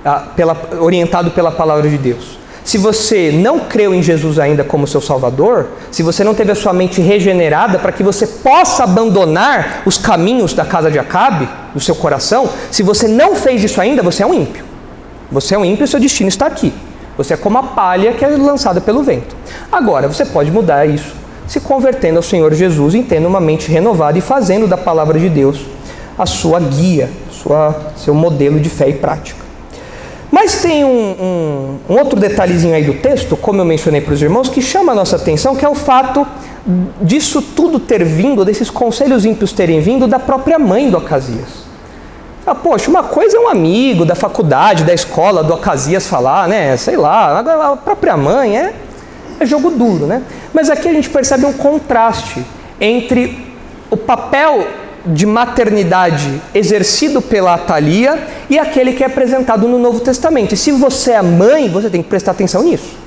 1, orientado pela palavra de Deus? Se você não creu em Jesus ainda como seu Salvador, se você não teve a sua mente regenerada para que você possa abandonar os caminhos da casa de Acabe, do seu coração, se você não fez isso ainda, você é um ímpio. Você é um ímpio e seu destino está aqui. Você é como a palha que é lançada pelo vento. Agora, você pode mudar isso se convertendo ao Senhor Jesus e tendo uma mente renovada e fazendo da palavra de Deus a sua guia, seu modelo de fé e prática. Mas tem um outro detalhezinho aí do texto, como eu mencionei para os irmãos, que chama a nossa atenção, que é o fato disso tudo ter vindo, desses conselhos ímpios terem vindo da própria mãe do Acasias. Poxa, uma coisa é um amigo da faculdade, da escola do Acasias falar, né? Sei lá, a própria mãe é jogo duro, né? Mas aqui a gente percebe um contraste entre o papel de maternidade exercido pela Atalia e aquele que é apresentado no Novo Testamento. E se você é mãe, você tem que prestar atenção nisso.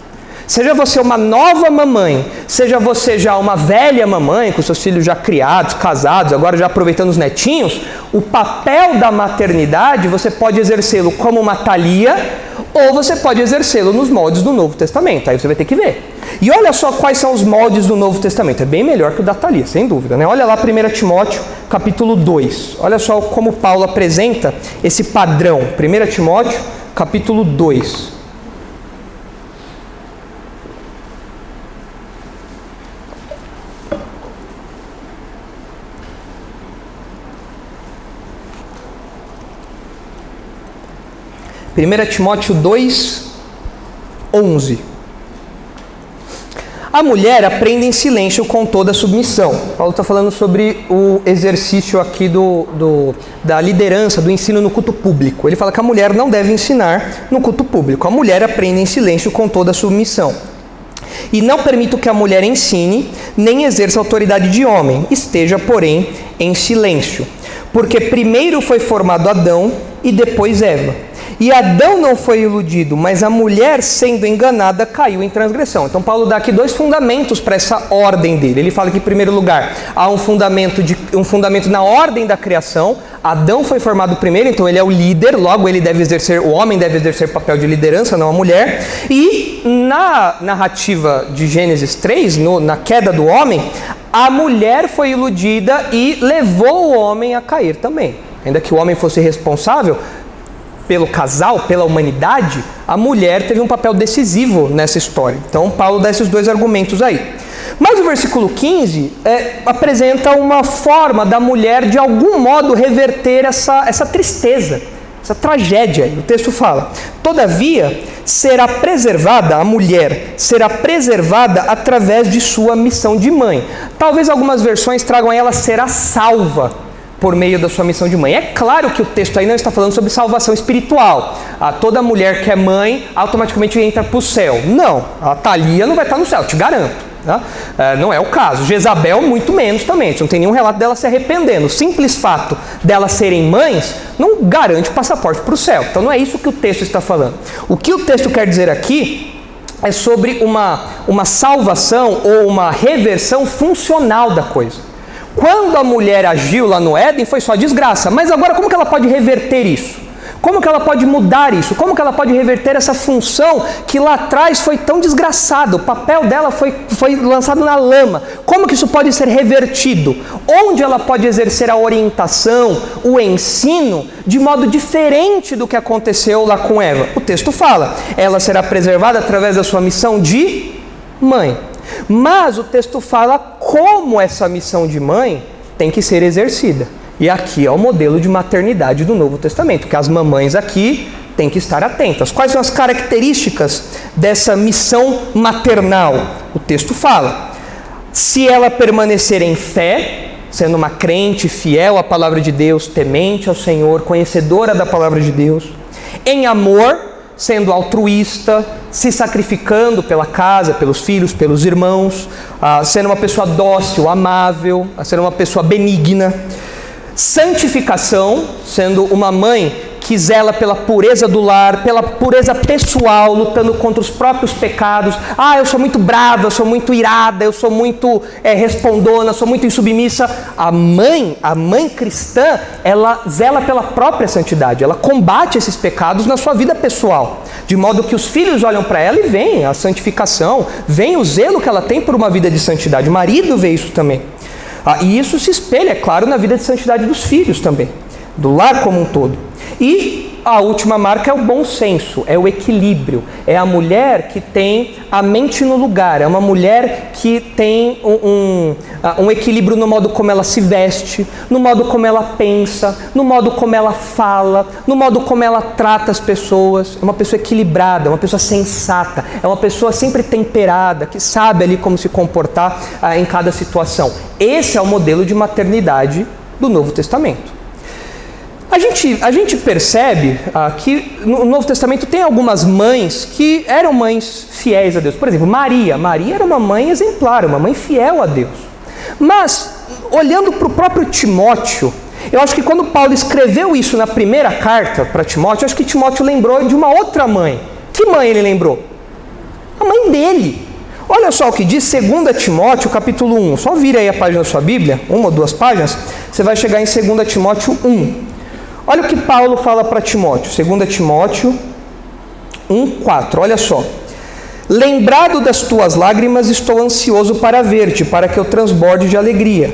Seja você uma nova mamãe, seja você já uma velha mamãe, com seus filhos já criados, casados, agora já aproveitando os netinhos, o papel da maternidade você pode exercê-lo como uma Atalia, ou você pode exercê-lo nos moldes do Novo Testamento. Aí você vai ter que ver. E olha só quais são os moldes do Novo Testamento. É bem melhor que o da Atalia, sem dúvida, né? Olha lá 1 Timóteo, capítulo 2. Olha só como Paulo apresenta esse padrão. 1 Timóteo, capítulo 2. Timóteo 2, 11. A mulher aprende em silêncio com toda submissão. Paulo está falando sobre o exercício aqui da liderança, do ensino no culto público. Ele fala que a mulher não deve ensinar no culto público. A mulher aprende em silêncio com toda submissão. E não permito que a mulher ensine, nem exerça autoridade de homem. Esteja, porém, em silêncio. Porque primeiro foi formado Adão e depois Eva. E Adão não foi iludido, mas a mulher, sendo enganada, caiu em transgressão. Então Paulo dá aqui dois fundamentos para essa ordem dele. Ele fala que, em primeiro lugar, há um fundamento na ordem da criação. Adão foi formado primeiro, então ele é o líder, logo o homem deve exercer papel de liderança, não a mulher. E na narrativa de Gênesis 3, na queda do homem, a mulher foi iludida e levou o homem a cair também. Ainda que o homem fosse responsável pelo casal, pela humanidade, a mulher teve um papel decisivo nessa história. Então Paulo dá esses dois argumentos aí. Mas o versículo 15 apresenta uma forma da mulher de algum modo reverter essa tristeza, essa tragédia. O texto fala: todavia a mulher será preservada através de sua missão de mãe. Talvez algumas versões tragam ela será salva por meio da sua missão de mãe. É claro que o texto aí não está falando sobre salvação espiritual. Toda mulher que é mãe automaticamente entra para o céu. Não, a Thalia não vai estar no céu, te garanto. Tá? Não é o caso. Jezabel muito menos também. Não tem nenhum relato dela se arrependendo. O simples fato delas serem mães não garante passaporte para o céu. Então não é isso que o texto está falando. O que o texto quer dizer aqui é sobre uma salvação ou uma reversão funcional da coisa. Quando a mulher agiu lá no Éden, foi só desgraça. Mas agora, como que ela pode reverter isso? Como que ela pode mudar isso? Como que ela pode reverter essa função que lá atrás foi tão desgraçada? O papel dela foi lançado na lama. Como que isso pode ser revertido? Onde ela pode exercer a orientação, o ensino, de modo diferente do que aconteceu lá com Eva? O texto fala: ela será preservada através da sua missão de mãe. Mas o texto fala como essa missão de mãe tem que ser exercida. E aqui é o modelo de maternidade do Novo Testamento, que as mamães aqui têm que estar atentas. Quais são as características dessa missão maternal? O texto fala: se ela permanecer em fé, sendo uma crente fiel à palavra de Deus, temente ao Senhor, conhecedora da palavra de Deus, em amor, sendo altruísta, se sacrificando pela casa, pelos filhos, pelos irmãos, sendo uma pessoa dócil, amável, sendo uma pessoa benigna. Santificação, sendo uma mãe que zela pela pureza do lar, pela pureza pessoal, lutando contra os próprios pecados. Eu sou muito brava, eu sou muito irada, eu sou muito respondona, sou muito insubmissa. A mãe cristã, ela zela pela própria santidade, ela combate esses pecados na sua vida pessoal, de modo que os filhos olham para ela e veem a santificação, veem o zelo que ela tem por uma vida de santidade. O marido vê isso também. E isso se espelha, é claro, na vida de santidade dos filhos também, do lar como um todo. E a última marca é o bom senso, é o equilíbrio. É a mulher que tem a mente no lugar, é uma mulher que tem um equilíbrio no modo como ela se veste, no modo como ela pensa, no modo como ela fala, no modo como ela trata as pessoas. É uma pessoa equilibrada, é uma pessoa sensata, é uma pessoa sempre temperada, que sabe ali como se comportar em cada situação. Esse é o modelo de maternidade do Novo Testamento. A gente percebe que no Novo Testamento tem algumas mães que eram mães fiéis a Deus. Por exemplo, Maria era uma mãe exemplar, uma mãe fiel a Deus. Mas, olhando para o próprio Timóteo, eu acho que quando Paulo escreveu isso na primeira carta para Timóteo, eu acho que Timóteo lembrou de uma outra mãe. Que mãe ele lembrou? A mãe dele. Olha só o que diz 2 Timóteo, capítulo 1. Só vira aí a página da sua Bíblia, 1 ou 2 páginas, você vai chegar em 2 Timóteo 1. Olha o que Paulo fala para Timóteo, 2 Timóteo 1:4, olha só. Lembrado das tuas lágrimas, estou ansioso para ver-te, para que eu transborde de alegria.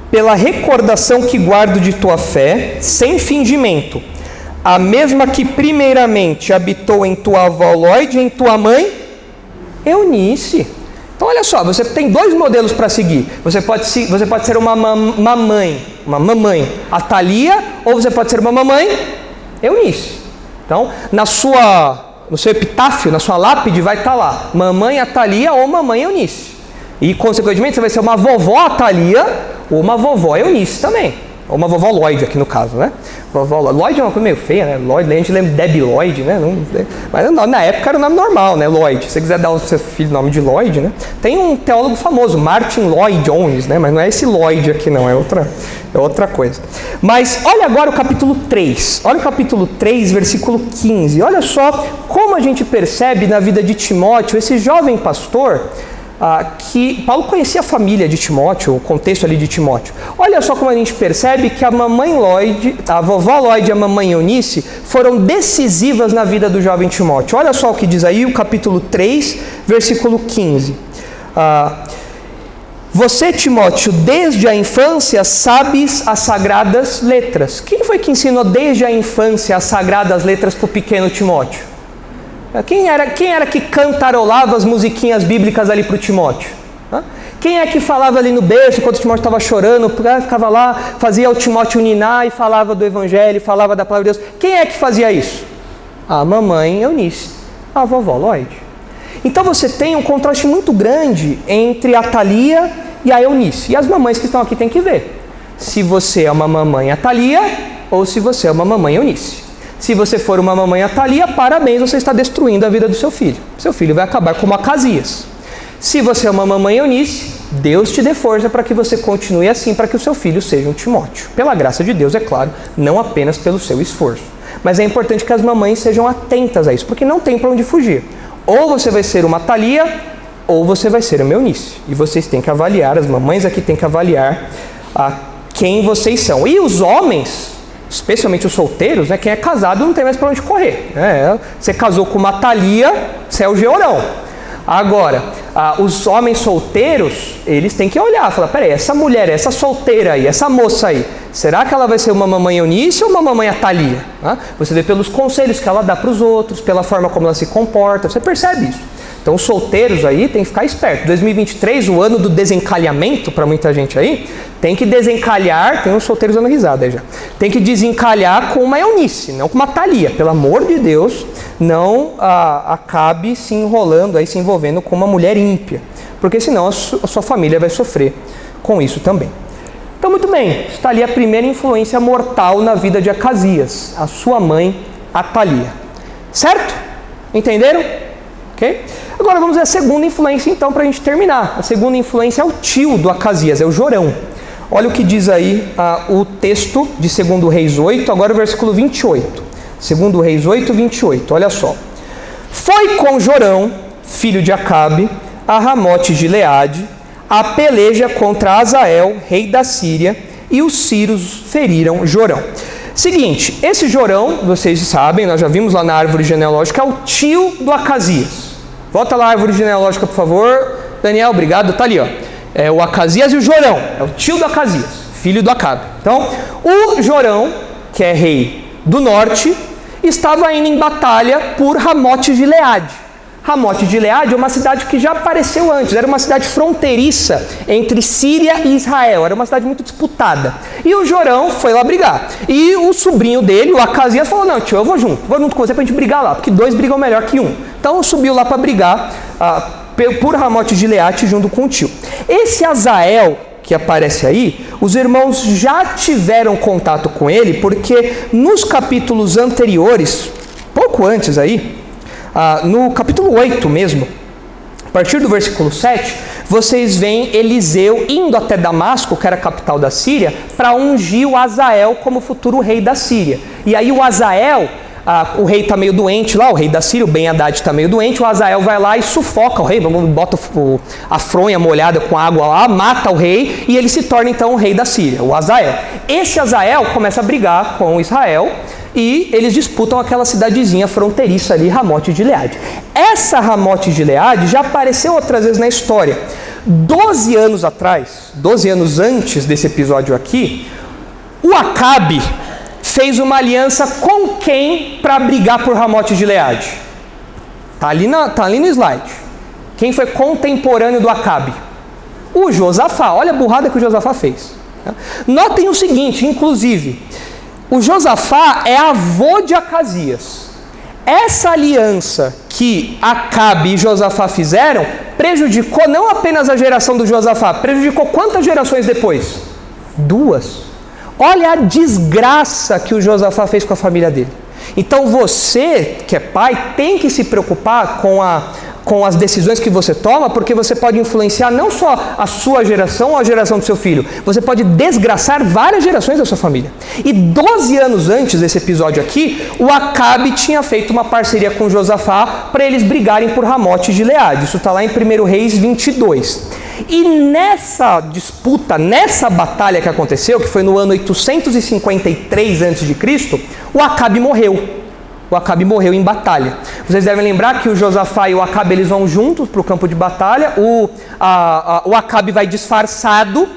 Pela recordação que guardo de tua fé, sem fingimento, a mesma que primeiramente habitou em tua avó Lóide e em tua mãe, Eunice. Então olha só, você tem dois modelos para seguir. Você pode ser uma mamãe, Atalia, ou você pode ser uma mamãe, Eunice. Então, no seu epitáfio, na sua lápide, vai estar lá, mamãe Atalia ou mamãe Eunice. E, consequentemente, você vai ser uma vovó Atalia ou uma vovó Eunice também. Ou uma vovó Lloyd aqui no caso, né? Vovó Lloyd é uma coisa meio feia, né? Lloyd, a gente lembra Debbie Lloyd, né? Mas na época era o nome normal, né? Lloyd. Se você quiser dar ao seu filho o nome de Lloyd, né? Tem um teólogo famoso, Martin Lloyd Jones, né? Mas não é esse Lloyd aqui não, é outra coisa. Mas olha agora o capítulo 3. Olha o capítulo 3, versículo 15. Olha só como a gente percebe na vida de Timóteo, esse jovem pastor, que Paulo conhecia a família de Timóteo, o contexto ali de Timóteo. Olha só como a gente percebe que a mamãe Lloyd, a vovó Lloyd e a mamãe Eunice foram decisivas na vida do jovem Timóteo. Olha só o que diz aí o capítulo 3, versículo 15. Você, Timóteo, desde a infância sabes as sagradas letras. Quem foi que ensinou desde a infância as sagradas letras para o pequeno Timóteo? Quem era que cantarolava as musiquinhas bíblicas ali para o Timóteo? Quem é que falava ali no berço, enquanto o Timóteo estava chorando, ficava lá, fazia o Timóteo ninar e falava do Evangelho, falava da palavra de Deus? Quem é que fazia isso? A mamãe Eunice, a vovó Lloyd. Então você tem um contraste muito grande entre a Thalia e a Eunice. E as mamães que estão aqui têm que ver se você é uma mamãe Atalia ou se você é uma mamãe Eunice. Se você for uma mamãe Atalia, parabéns, você está destruindo a vida do seu filho. Seu filho vai acabar como Acasias. Se você é uma mamãe Eunice, Deus te dê força para que você continue assim, para que o seu filho seja um Timóteo. Pela graça de Deus, é claro, não apenas pelo seu esforço. Mas é importante que as mamães sejam atentas a isso, porque não tem para onde fugir. Ou você vai ser uma Atalia, ou você vai ser uma Eunice. E vocês têm que avaliar, as mamães aqui têm que avaliar quem vocês são. E os homens, especialmente os solteiros, né, quem é casado não tem mais para onde correr. Né? Você casou com uma Thalia, você é o Georão. Agora, os homens solteiros, eles têm que olhar, falar, peraí, essa mulher, essa solteira aí, essa moça aí, será que ela vai ser uma mamãe Eunice ou uma mamãe Atalia? Você vê pelos conselhos que ela dá para os outros, pela forma como ela se comporta, você percebe isso. Então os solteiros aí tem que ficar esperto. 2023, o ano do desencalhamento para muita gente aí, tem que desencalhar, tem uns solteiros dando risada aí já, tem que desencalhar com uma Eunice, não com uma Thalia. Pelo amor de Deus, não acabe se enrolando aí, se envolvendo com uma mulher ímpia, porque senão a sua família vai sofrer com isso também. Então muito bem, está ali a primeira influência mortal na vida de Acasias, a sua mãe Atalia. Certo? Entenderam? Ok? Agora vamos ver a segunda influência então para a gente terminar. A segunda influência é o tio do Acasias, é o Jorão. Olha o que diz aí o texto de 2 Reis 8, agora o versículo 28. 2 Reis 8, 28, olha só. Foi com Jorão, filho de Acabe, a Ramote de Gileade, a peleja contra Azael, rei da Síria, e os sírios feriram Jorão. Seguinte, esse Jorão, vocês sabem, nós já vimos lá na árvore genealógica, é o tio do Acasias. Volta lá a árvore genealógica, por favor. Daniel, obrigado. Tá ali, ó. É o Acasias e o Jorão. É o tio do Acasias, filho do Acabe. Então, o Jorão, que é rei do norte, estava indo em batalha por Ramote de Gileade. Ramote de Gileade é uma cidade que já apareceu antes, era uma cidade fronteiriça entre Síria e Israel, era uma cidade muito disputada. E o Jorão foi lá brigar. E o sobrinho dele, o Acasias, falou, não tio, eu vou junto com você pra gente brigar lá, porque dois brigam melhor que um. Então subiu lá para brigar por Ramote de Gileade junto com o tio. Esse Azael, que aparece aí, os irmãos já tiveram contato com ele, porque nos capítulos anteriores, pouco antes aí, no capítulo 8 mesmo, a partir do versículo 7, vocês veem Eliseu indo até Damasco, que era a capital da Síria, para ungir o Azael como futuro rei da Síria. E aí o Azael, o rei está meio doente lá, o rei da Síria, o Ben-Hadad está meio doente, o Azael vai lá e sufoca o rei, bota a fronha molhada com água lá, mata o rei e ele se torna então o rei da Síria, o Azael. Esse Azael começa a brigar com Israel, e eles disputam aquela cidadezinha fronteiriça ali, Ramote de Gileade. Essa Ramote de Gileade já apareceu outras vezes na história. 12 anos atrás, 12 anos antes desse episódio aqui, o Acabe fez uma aliança com quem para brigar por Ramote de Gileade? Tá ali no slide. Quem foi contemporâneo do Acabe? O Josafá. Olha a burrada que o Josafá fez. Notem o seguinte, inclusive, o Josafá é avô de Acasias. Essa aliança que Acabe e Josafá fizeram prejudicou não apenas a geração do Josafá, prejudicou quantas gerações depois? 2. Olha a desgraça que o Josafá fez com a família dele. Então você, que é pai, tem que se preocupar com as decisões que você toma, porque você pode influenciar não só a sua geração ou a geração do seu filho, você pode desgraçar várias gerações da sua família. E 12 anos antes desse episódio aqui, o Acabe tinha feito uma parceria com Josafá para eles brigarem por Ramote de Gileade. Isso está lá em 1 Reis 22. E nessa disputa, nessa batalha que aconteceu, que foi no ano 853 a.C., o Acabe morreu. O Acabe morreu em batalha. Vocês devem lembrar que o Josafá e o Acabe eles vão juntos para o campo de batalha. O Acabe vai disfarçado.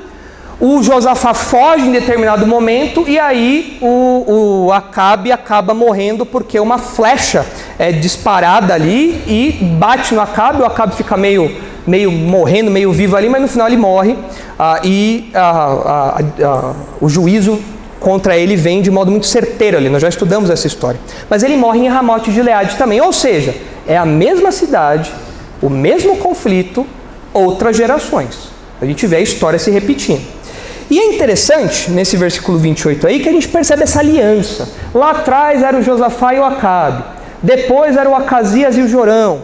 O Josafá foge em determinado momento e aí o Acabe acaba morrendo porque uma flecha é disparada ali e bate no Acabe. O Acabe fica meio morrendo, meio vivo ali, mas no final ele morre o juízo contra ele vem de modo muito certeiro ali, nós já estudamos essa história. Mas ele morre em Ramote de Gileade também, ou seja, é a mesma cidade, o mesmo conflito, outras gerações. A gente vê a história se repetindo. E é interessante, nesse versículo 28 aí, que a gente percebe essa aliança. Lá atrás era o Josafá e o Acabe, depois era o Acasias e o Jorão.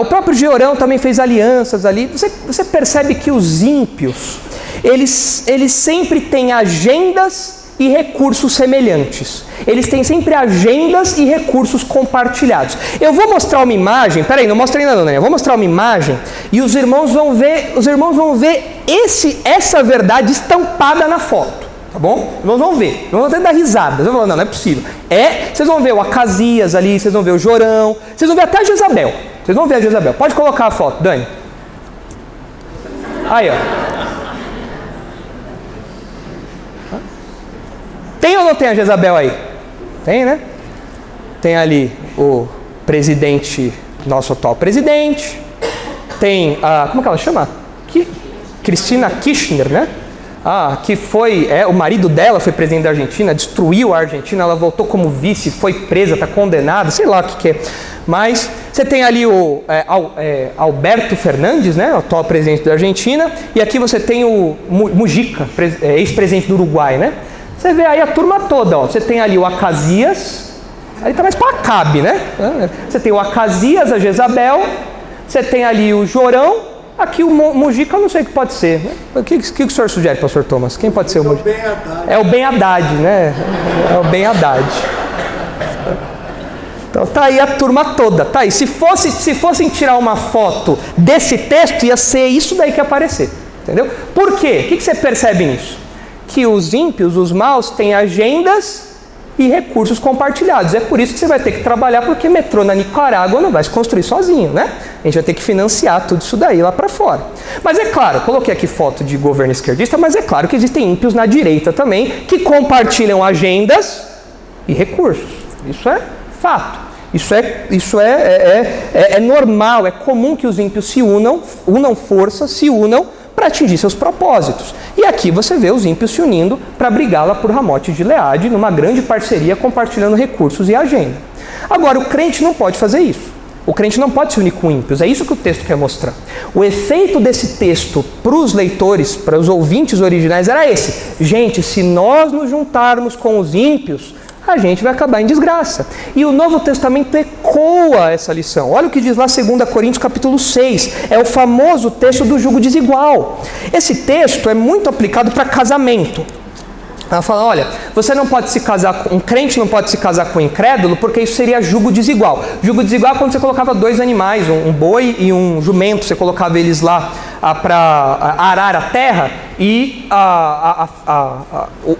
O próprio Jorão também fez alianças ali. Você percebe que os ímpios, eles sempre têm agendas e recursos semelhantes. Eles têm sempre agendas e recursos compartilhados. Eu vou mostrar uma imagem, peraí, não mostra ainda não, né? Eu vou mostrar uma imagem e os irmãos vão ver essa verdade estampada na foto, tá bom? Os irmãos vão ver, vão até dar risada. Vocês vão falar, não é possível. Vocês vão ver o Acasias ali, vocês vão ver o Jorão, vocês vão ver até a Jezabel. Vocês vão ver a Jezabel. Pode colocar a foto, Dani. Aí, ó. Tem ou não tem a Jezabel aí? Tem, né? Tem ali o presidente, nosso atual presidente. Tem a... como que ela chama? Cristina Kirchner, né? Que foi... o marido dela foi presidente da Argentina, destruiu a Argentina, ela voltou como vice, foi presa, está condenada, sei lá o que é. Mas você tem ali o Alberto Fernandes, né, o atual presidente da Argentina, e aqui você tem o Mujica, ex-presidente do Uruguai, né? Você vê aí a turma toda, ó. Você tem ali o Acasias, aí tá mais para Acabe, né? Você tem o Acasias, a Jezabel, você tem ali o Jorão, aqui o Mujica, eu não sei o que pode ser. Né? O que o senhor sugere, pastor Thomas? Quem pode ser o Mujica? É o Ben Haddad, né? É o Ben Haddad. Então tá aí a turma toda, tá aí. Se fossem tirar uma foto desse texto, ia ser isso daí que ia aparecer, entendeu? Por quê? O que você percebe nisso? Que os ímpios, os maus, têm agendas e recursos compartilhados. É por isso que você vai ter que trabalhar, porque metrô na Nicarágua não vai se construir sozinho, né? A gente vai ter que financiar tudo isso daí lá para fora. Mas é claro, coloquei aqui foto de governo esquerdista, mas é claro que existem ímpios na direita também que compartilham agendas e recursos. Isso é fato. Isso é normal, é comum que os ímpios se unam forças, se unam para atingir seus propósitos. E aqui você vê os ímpios se unindo para brigar lá por Ramote de Gileade, numa grande parceria, compartilhando recursos e agenda. Agora, o crente não pode fazer isso. O crente não pode se unir com ímpios. É isso que o texto quer mostrar. O efeito desse texto para os leitores, para os ouvintes originais, era esse. Gente, se nós nos juntarmos com os ímpios, a gente vai acabar em desgraça. E o Novo Testamento ecoa essa lição. Olha o que diz lá 2 Coríntios capítulo 6. É o famoso texto do jugo desigual. Esse texto é muito aplicado para casamento. Ela fala, olha, você não pode se casar, um crente não pode se casar com um incrédulo, porque isso seria jugo desigual. Jugo desigual é quando você colocava dois animais, um boi e um jumento, você colocava eles lá para arar a terra e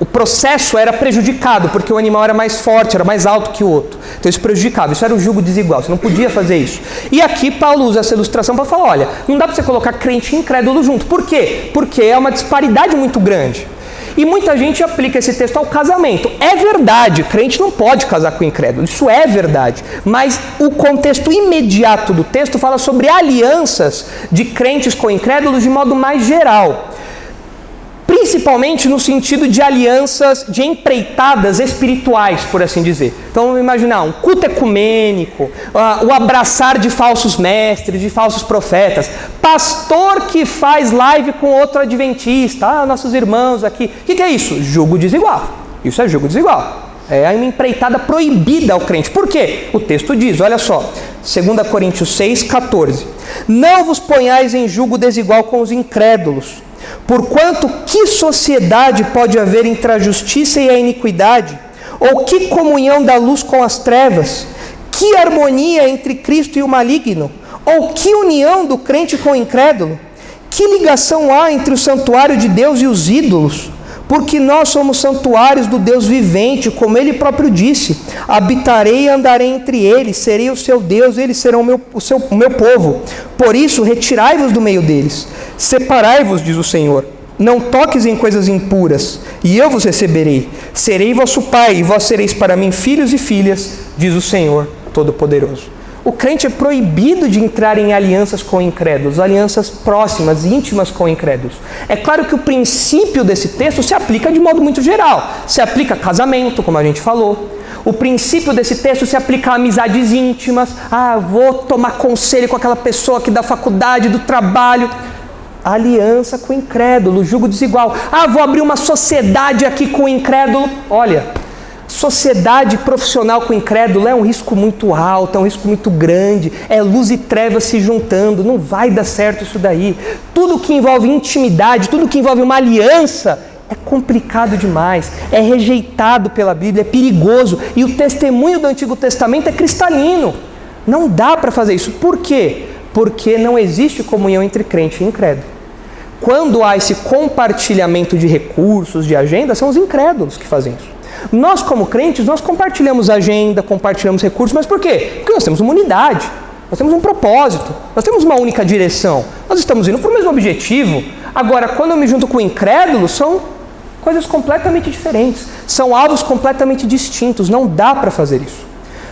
o processo era prejudicado, porque o animal era mais forte, era mais alto que o outro. Então isso prejudicava, isso era um jugo desigual, você não podia fazer isso. E aqui Paulo usa essa ilustração para falar, olha, não dá para você colocar crente e incrédulo junto. Por quê? Porque é uma disparidade muito grande. E muita gente aplica esse texto ao casamento. É verdade, crente não pode casar com incrédulo, isso é verdade. Mas o contexto imediato do texto fala sobre alianças de crentes com incrédulos de modo mais geral. principalmente no sentido de alianças, de empreitadas espirituais, por assim dizer. Então vamos imaginar um culto ecumênico, o abraçar de falsos mestres, de falsos profetas, pastor que faz live com outro adventista, nossos irmãos aqui. O que é isso? Jugo desigual. Isso é jugo desigual. É uma empreitada proibida ao crente. Por quê? O texto diz, olha só, 2 Coríntios 6, 14. Não vos ponhais em jugo desigual com os incrédulos, porquanto que sociedade pode haver entre a justiça e a iniquidade? Ou que comunhão da luz com as trevas? Que harmonia entre Cristo e o maligno? Ou que união do crente com o incrédulo? Que ligação há entre o santuário de Deus e os ídolos? Porque nós somos santuários do Deus vivente, como Ele próprio disse: habitarei e andarei entre eles, serei o seu Deus, eles serão o meu povo. Por isso, retirai-vos do meio deles, separai-vos, diz o Senhor. Não toques em coisas impuras, e eu vos receberei. Serei vosso pai, e vós sereis para mim filhos e filhas, diz o Senhor Todo-Poderoso. O crente é proibido de entrar em alianças com incrédulos, alianças próximas, íntimas com incrédulos. É claro que o princípio desse texto se aplica de modo muito geral. Se aplica a casamento, como a gente falou. O princípio desse texto se aplica a amizades íntimas. Vou tomar conselho com aquela pessoa aqui da faculdade, do trabalho. Aliança com o incrédulo, jugo desigual. Vou abrir uma sociedade aqui com o incrédulo. Olha, sociedade profissional com incrédulo é um risco muito alto, é um risco muito grande, é luz e trevas se juntando, não vai dar certo isso daí. Tudo que envolve intimidade, tudo que envolve uma aliança é complicado demais, é rejeitado pela Bíblia, é perigoso, e o testemunho do Antigo Testamento é cristalino. Não dá para fazer isso. Por quê? Porque não existe comunhão entre crente e incrédulo. Quando há esse compartilhamento de recursos, de agenda, são os incrédulos que fazem isso. Nós, como crentes, nós compartilhamos agenda, compartilhamos recursos, mas por quê? Porque nós temos uma unidade, nós temos um propósito, nós temos uma única direção, nós estamos indo para o mesmo objetivo. Agora, quando eu me junto com incrédulos, são coisas completamente diferentes, são alvos completamente distintos, não dá para fazer isso.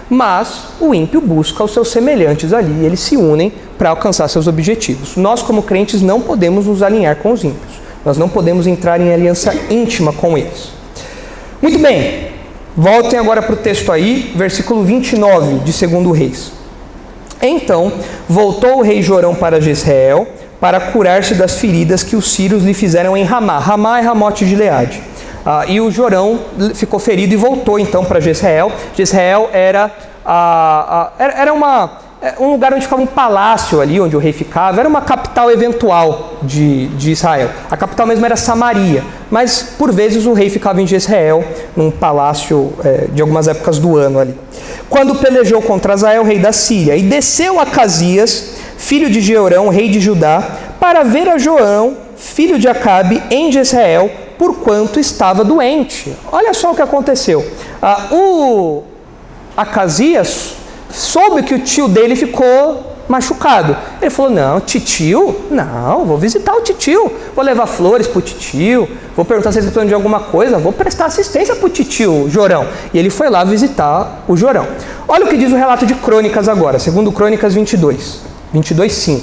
Mas o ímpio busca os seus semelhantes ali, eles se unem para alcançar seus objetivos. Nós, como crentes, não podemos nos alinhar com os ímpios, nós não podemos entrar em aliança íntima com eles. Muito bem, voltem agora para o texto aí, versículo 29 de 2 Reis. Então, voltou o rei Jorão para Jezreel, para curar-se das feridas que os sírios lhe fizeram em Ramá. Ramá é Ramote de Gileade. E o Jorão ficou ferido e voltou então para Jezreel. Jezreel era um lugar onde ficava um palácio ali, onde o rei ficava. Era uma capital eventual de Israel. A capital mesmo era Samaria, mas por vezes o rei ficava em Jezreel, num palácio de algumas épocas do ano ali. Quando pelejou contra Azael, rei da Síria, e desceu Acasias, filho de Jeorão, rei de Judá, para ver a João, filho de Acabe, em Jezreel, porquanto estava doente. Olha só o que aconteceu. O Acasias soube que o tio dele ficou machucado. Ele falou: não, titio? Não, vou visitar o titio, vou levar flores para o titio, vou perguntar se ele está precisando de alguma coisa, vou prestar assistência para o titio Jorão. E ele foi lá visitar o Jorão. Olha o que diz o relato de Crônicas agora, segundo Crônicas 22:5.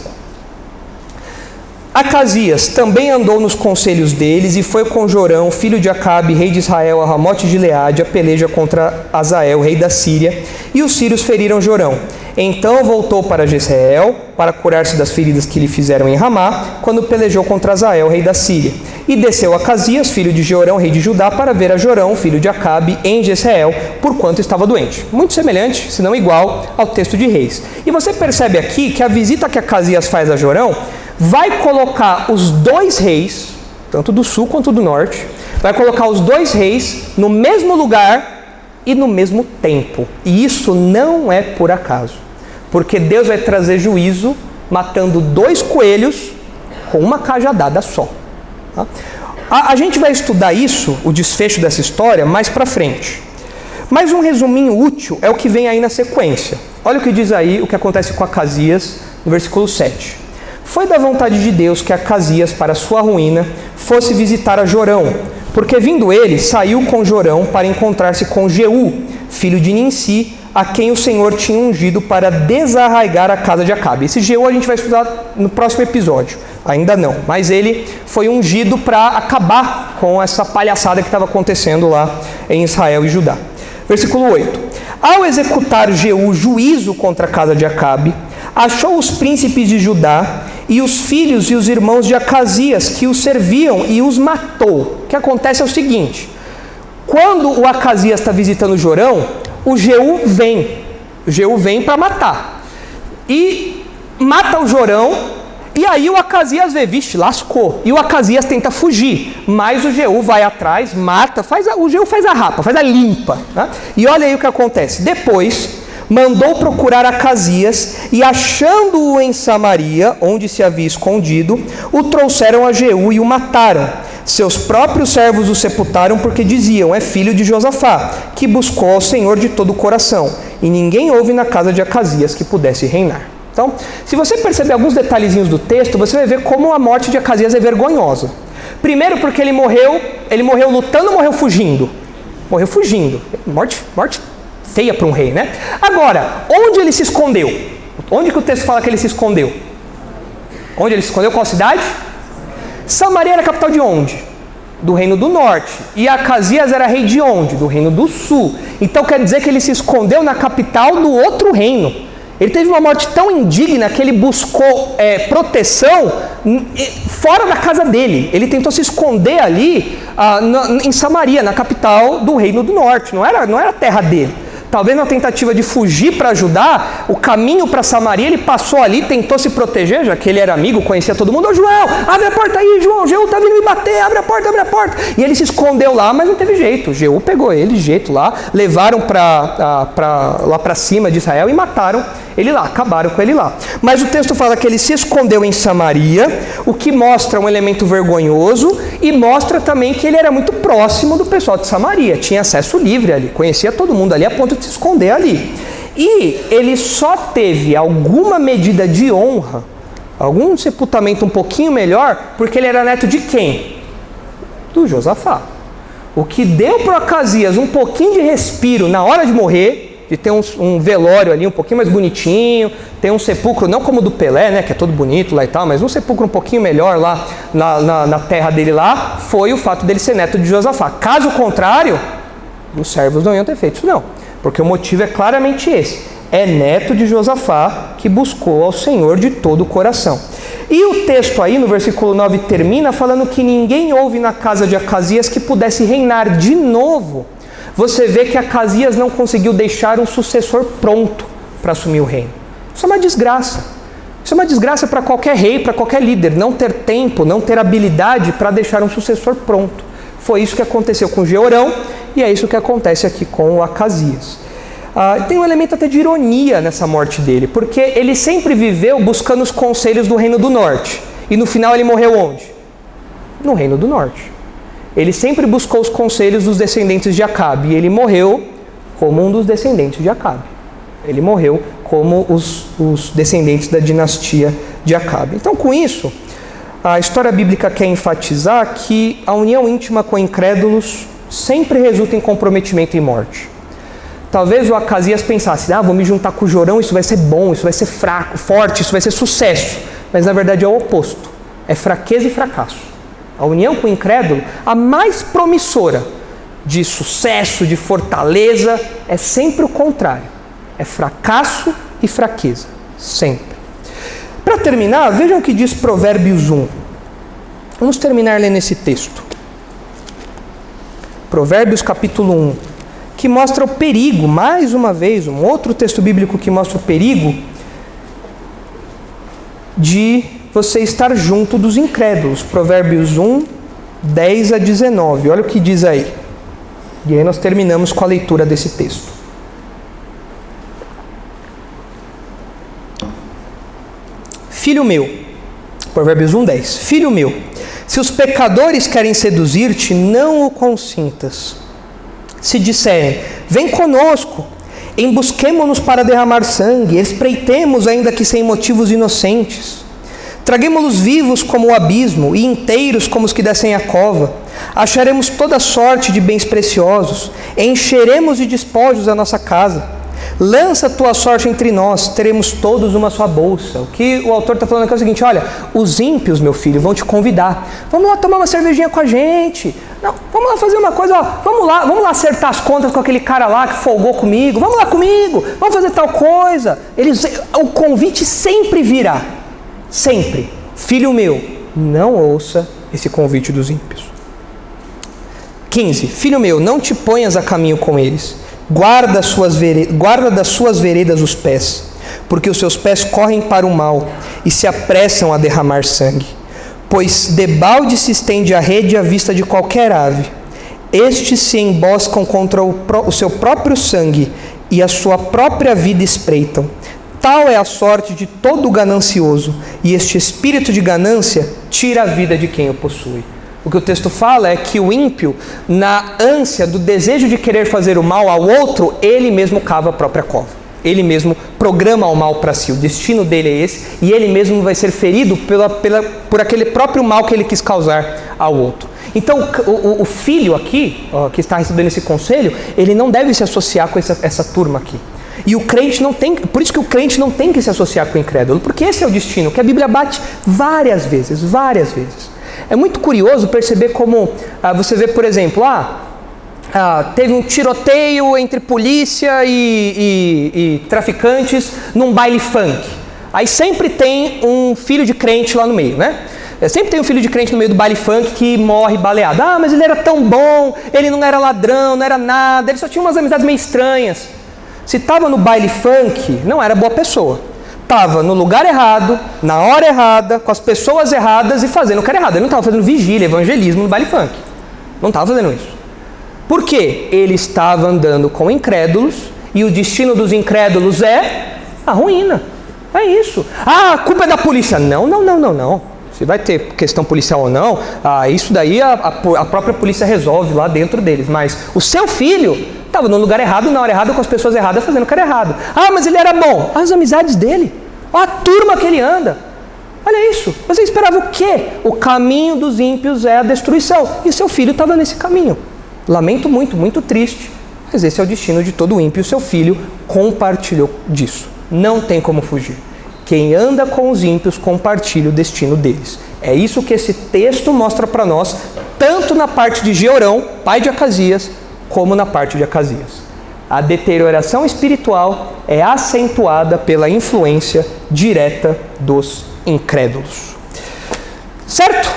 Acasias também andou nos conselhos deles e foi com Jorão, filho de Acabe, rei de Israel, a Ramote de Gileade, a peleja contra Azael, rei da Síria, e os sírios feriram Jorão. Então voltou para Jezreel, para curar-se das feridas que lhe fizeram em Ramá, quando pelejou contra Azael, rei da Síria. E desceu Acasias, filho de Jeorão, rei de Judá, para ver a Jorão, filho de Acabe, em Jezreel, porquanto estava doente. Muito semelhante, se não igual, ao texto de Reis. E você percebe aqui que a visita que Acasias faz a Jorão vai colocar os dois reis, tanto do sul quanto do norte, vai colocar os dois reis no mesmo lugar e no mesmo tempo. E isso não é por acaso, porque Deus vai trazer juízo matando 2 coelhos com uma cajadada só. Tá? A gente vai estudar isso, o desfecho dessa história, mais para frente. Mas um resuminho útil é o que vem aí na sequência. Olha o que diz aí, o que acontece com Acasias, no versículo 7. Foi da vontade de Deus que Acasias, para sua ruína, fosse visitar a Jorão, porque vindo ele, saiu com Jorão para encontrar-se com Jeú, filho de Ninsi, a quem o Senhor tinha ungido para desarraigar a casa de Acabe. Esse Jeú a gente vai estudar no próximo episódio, ainda não, mas ele foi ungido para acabar com essa palhaçada que estava acontecendo lá em Israel e Judá. Versículo 8. Ao executar Jeú juízo contra a casa de Acabe, achou os príncipes de Judá e os filhos e os irmãos de Acasias que os serviam e os matou. O que acontece é o seguinte: quando o Acasias está visitando Jorão, o Jeú vem para matar. E mata o Jorão, e aí o Acasias vê, vixe, lascou. E o Acasias tenta fugir, mas o Jeú vai atrás, mata, o Jeú faz a rapa, faz a limpa. Né? E olha aí o que acontece. Depois, mandou procurar Acasias, e achando-o em Samaria, onde se havia escondido, o trouxeram a Jeú e o mataram. Seus próprios servos o sepultaram porque diziam: é filho de Josafá, que buscou ao Senhor de todo o coração. E ninguém houve na casa de Acasias que pudesse reinar. Então, se você perceber alguns detalhezinhos do texto, você vai ver como a morte de Acasias é vergonhosa. Primeiro porque ele morreu lutando ou morreu fugindo? Morreu fugindo. Morte feia para um rei, né? Agora, onde ele se escondeu? Onde que o texto fala que ele se escondeu? Onde ele se escondeu? Qual cidade? Samaria era a capital de onde? Do reino do norte. E Acasias era rei de onde? Do reino do sul. Então quer dizer que ele se escondeu na capital do outro reino. Ele teve uma morte tão indigna que ele buscou proteção fora da casa dele. Ele tentou se esconder ali em Samaria, na capital do reino do norte. Não era a terra dele. Talvez na tentativa de fugir para Judá, o caminho para Samaria, ele passou ali, tentou se proteger, já que ele era amigo, conhecia todo mundo. Ô João, abre a porta aí, João, Jeú está vindo me bater, abre a porta. E ele se escondeu lá, mas não teve jeito. Jeú pegou ele de jeito lá, levaram lá para cima de Israel e mataram ele lá, acabaram com ele lá. Mas o texto fala que ele se escondeu em Samaria, o que mostra um elemento vergonhoso e mostra também que ele era muito próximo do pessoal de Samaria, tinha acesso livre ali, conhecia todo mundo ali a ponto de se esconder ali. E ele só teve alguma medida de honra, algum sepultamento um pouquinho melhor, porque ele era neto de quem? Do Josafá. O que deu para o Acasias um pouquinho de respiro na hora de morrer, de ter um velório ali um pouquinho mais bonitinho, ter um sepulcro, não como o do Pelé, né, que é todo bonito lá e tal, mas um sepulcro um pouquinho melhor lá na terra dele lá, foi o fato dele ser neto de Josafá. Caso contrário, os servos não iam ter feito isso não, porque o motivo é claramente esse: é neto de Josafá que buscou ao Senhor de todo o coração. E o texto aí no versículo 9 termina falando que ninguém houve na casa de Acasias que pudesse reinar de novo. Você vê que Acasias não conseguiu deixar um sucessor pronto para assumir o reino. Isso é uma desgraça. Isso é uma desgraça para qualquer rei, para qualquer líder, não ter tempo, não ter habilidade para deixar um sucessor pronto. Foi isso que aconteceu com Jeorão e é isso que acontece aqui com o Acasias. Tem um elemento até de ironia nessa morte dele, porque ele sempre viveu buscando os conselhos do reino do norte. E no final ele morreu onde? No reino do norte. Ele sempre buscou os conselhos dos descendentes de Acabe, e ele morreu como um dos descendentes de Acabe. Ele morreu como os descendentes da dinastia de Acabe. Então, com isso, a história bíblica quer enfatizar que a união íntima com incrédulos sempre resulta em comprometimento e morte. Talvez o Acasias pensasse: vou me juntar com o Jorão, isso vai ser bom, isso vai ser forte, isso vai ser sucesso. Mas na verdade é o oposto, é fraqueza e fracasso. A união com o incrédulo, a mais promissora de sucesso, de fortaleza, é sempre o contrário. É fracasso e fraqueza. Sempre. Para terminar, vejam o que diz Provérbios 1. Vamos terminar lendo esse texto. Provérbios capítulo 1, que mostra o perigo, mais uma vez, um outro texto bíblico que mostra o perigo de você estar junto dos incrédulos. Provérbios 1, 10 a 19. Olha o que diz aí. E aí nós terminamos com a leitura desse texto. Filho meu, Provérbios 1, 10. Filho meu, se os pecadores querem seduzir-te, não o consintas. Se disserem: vem conosco, embusquemo-nos para derramar sangue, espreitemos ainda que sem motivos inocentes. Traguemo-los vivos como o abismo e inteiros como os que descem a cova. Acharemos toda sorte de bens preciosos, encheremos de despojos a nossa casa. Lança tua sorte entre nós, teremos todos uma só bolsa. O que o autor está falando aqui é o seguinte: olha, os ímpios, meu filho, vão te convidar. Vamos lá tomar uma cervejinha com a gente. Não, vamos lá fazer uma coisa, ó, vamos lá acertar as contas com aquele cara lá que folgou comigo. Vamos lá comigo, vamos fazer tal coisa. O convite sempre virá. Sempre. Filho meu, não ouça esse convite dos ímpios. 15. Filho meu, não te ponhas a caminho com eles. Guarda das suas veredas os pés, porque os seus pés correm para o mal e se apressam a derramar sangue. Pois debalde se estende a rede à vista de qualquer ave. Estes se emboscam contra o seu próprio sangue e a sua própria vida espreitam. Tal é a sorte de todo ganancioso, e este espírito de ganância tira a vida de quem o possui. O que o texto fala é que o ímpio, na ânsia do desejo de querer fazer o mal ao outro, ele mesmo cava a própria cova. Ele mesmo programa o mal para si. O destino dele é esse, e ele mesmo vai ser ferido por aquele próprio mal que ele quis causar ao outro. Então, o filho aqui, que está recebendo esse conselho, ele não deve se associar com essa turma aqui. E o crente não tem, por isso que o crente não tem que se associar com o incrédulo, porque esse é o destino que a Bíblia bate várias vezes. É muito curioso perceber como você vê, por exemplo, teve um tiroteio entre polícia e traficantes num baile funk. Aí sempre tem um filho de crente lá no meio, né? Sempre tem um filho de crente no meio do baile funk que morre baleado. Mas ele era tão bom, ele não era ladrão, não era nada, ele só tinha umas amizades meio estranhas. Se estava no baile funk, não era boa pessoa. Estava no lugar errado, na hora errada, com as pessoas erradas e fazendo o que era errado. Ele não estava fazendo vigília, evangelismo no baile funk. Não estava fazendo isso. Por quê? Ele estava andando com incrédulos e o destino dos incrédulos é a ruína. É isso. A culpa é da polícia. Não. Se vai ter questão policial ou não, isso daí a própria polícia resolve lá dentro deles. Mas o seu filho estava no lugar errado, na hora errada, com as pessoas erradas, fazendo o que era errado. Mas ele era bom. As amizades dele. A turma que ele anda. Olha isso. Você esperava o quê? O caminho dos ímpios é a destruição. E seu filho estava nesse caminho. Lamento muito, muito triste. Mas esse é o destino de todo ímpio. Seu filho compartilhou disso. Não tem como fugir. Quem anda com os ímpios compartilha o destino deles. É isso que esse texto mostra para nós, tanto na parte de Jeorão, pai de Acasias, como na parte de Acasias. A deterioração espiritual é acentuada pela influência direta dos incrédulos. Certo?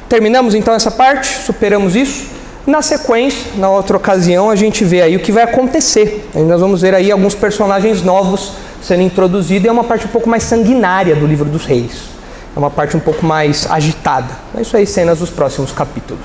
Terminamos então essa parte, superamos isso. Na sequência, na outra ocasião, a gente vê aí o que vai acontecer. Aí nós vamos ver aí alguns personagens novos sendo introduzidos, e é uma parte um pouco mais sanguinária do livro dos reis. É uma parte um pouco mais agitada. É isso aí, cenas dos próximos capítulos.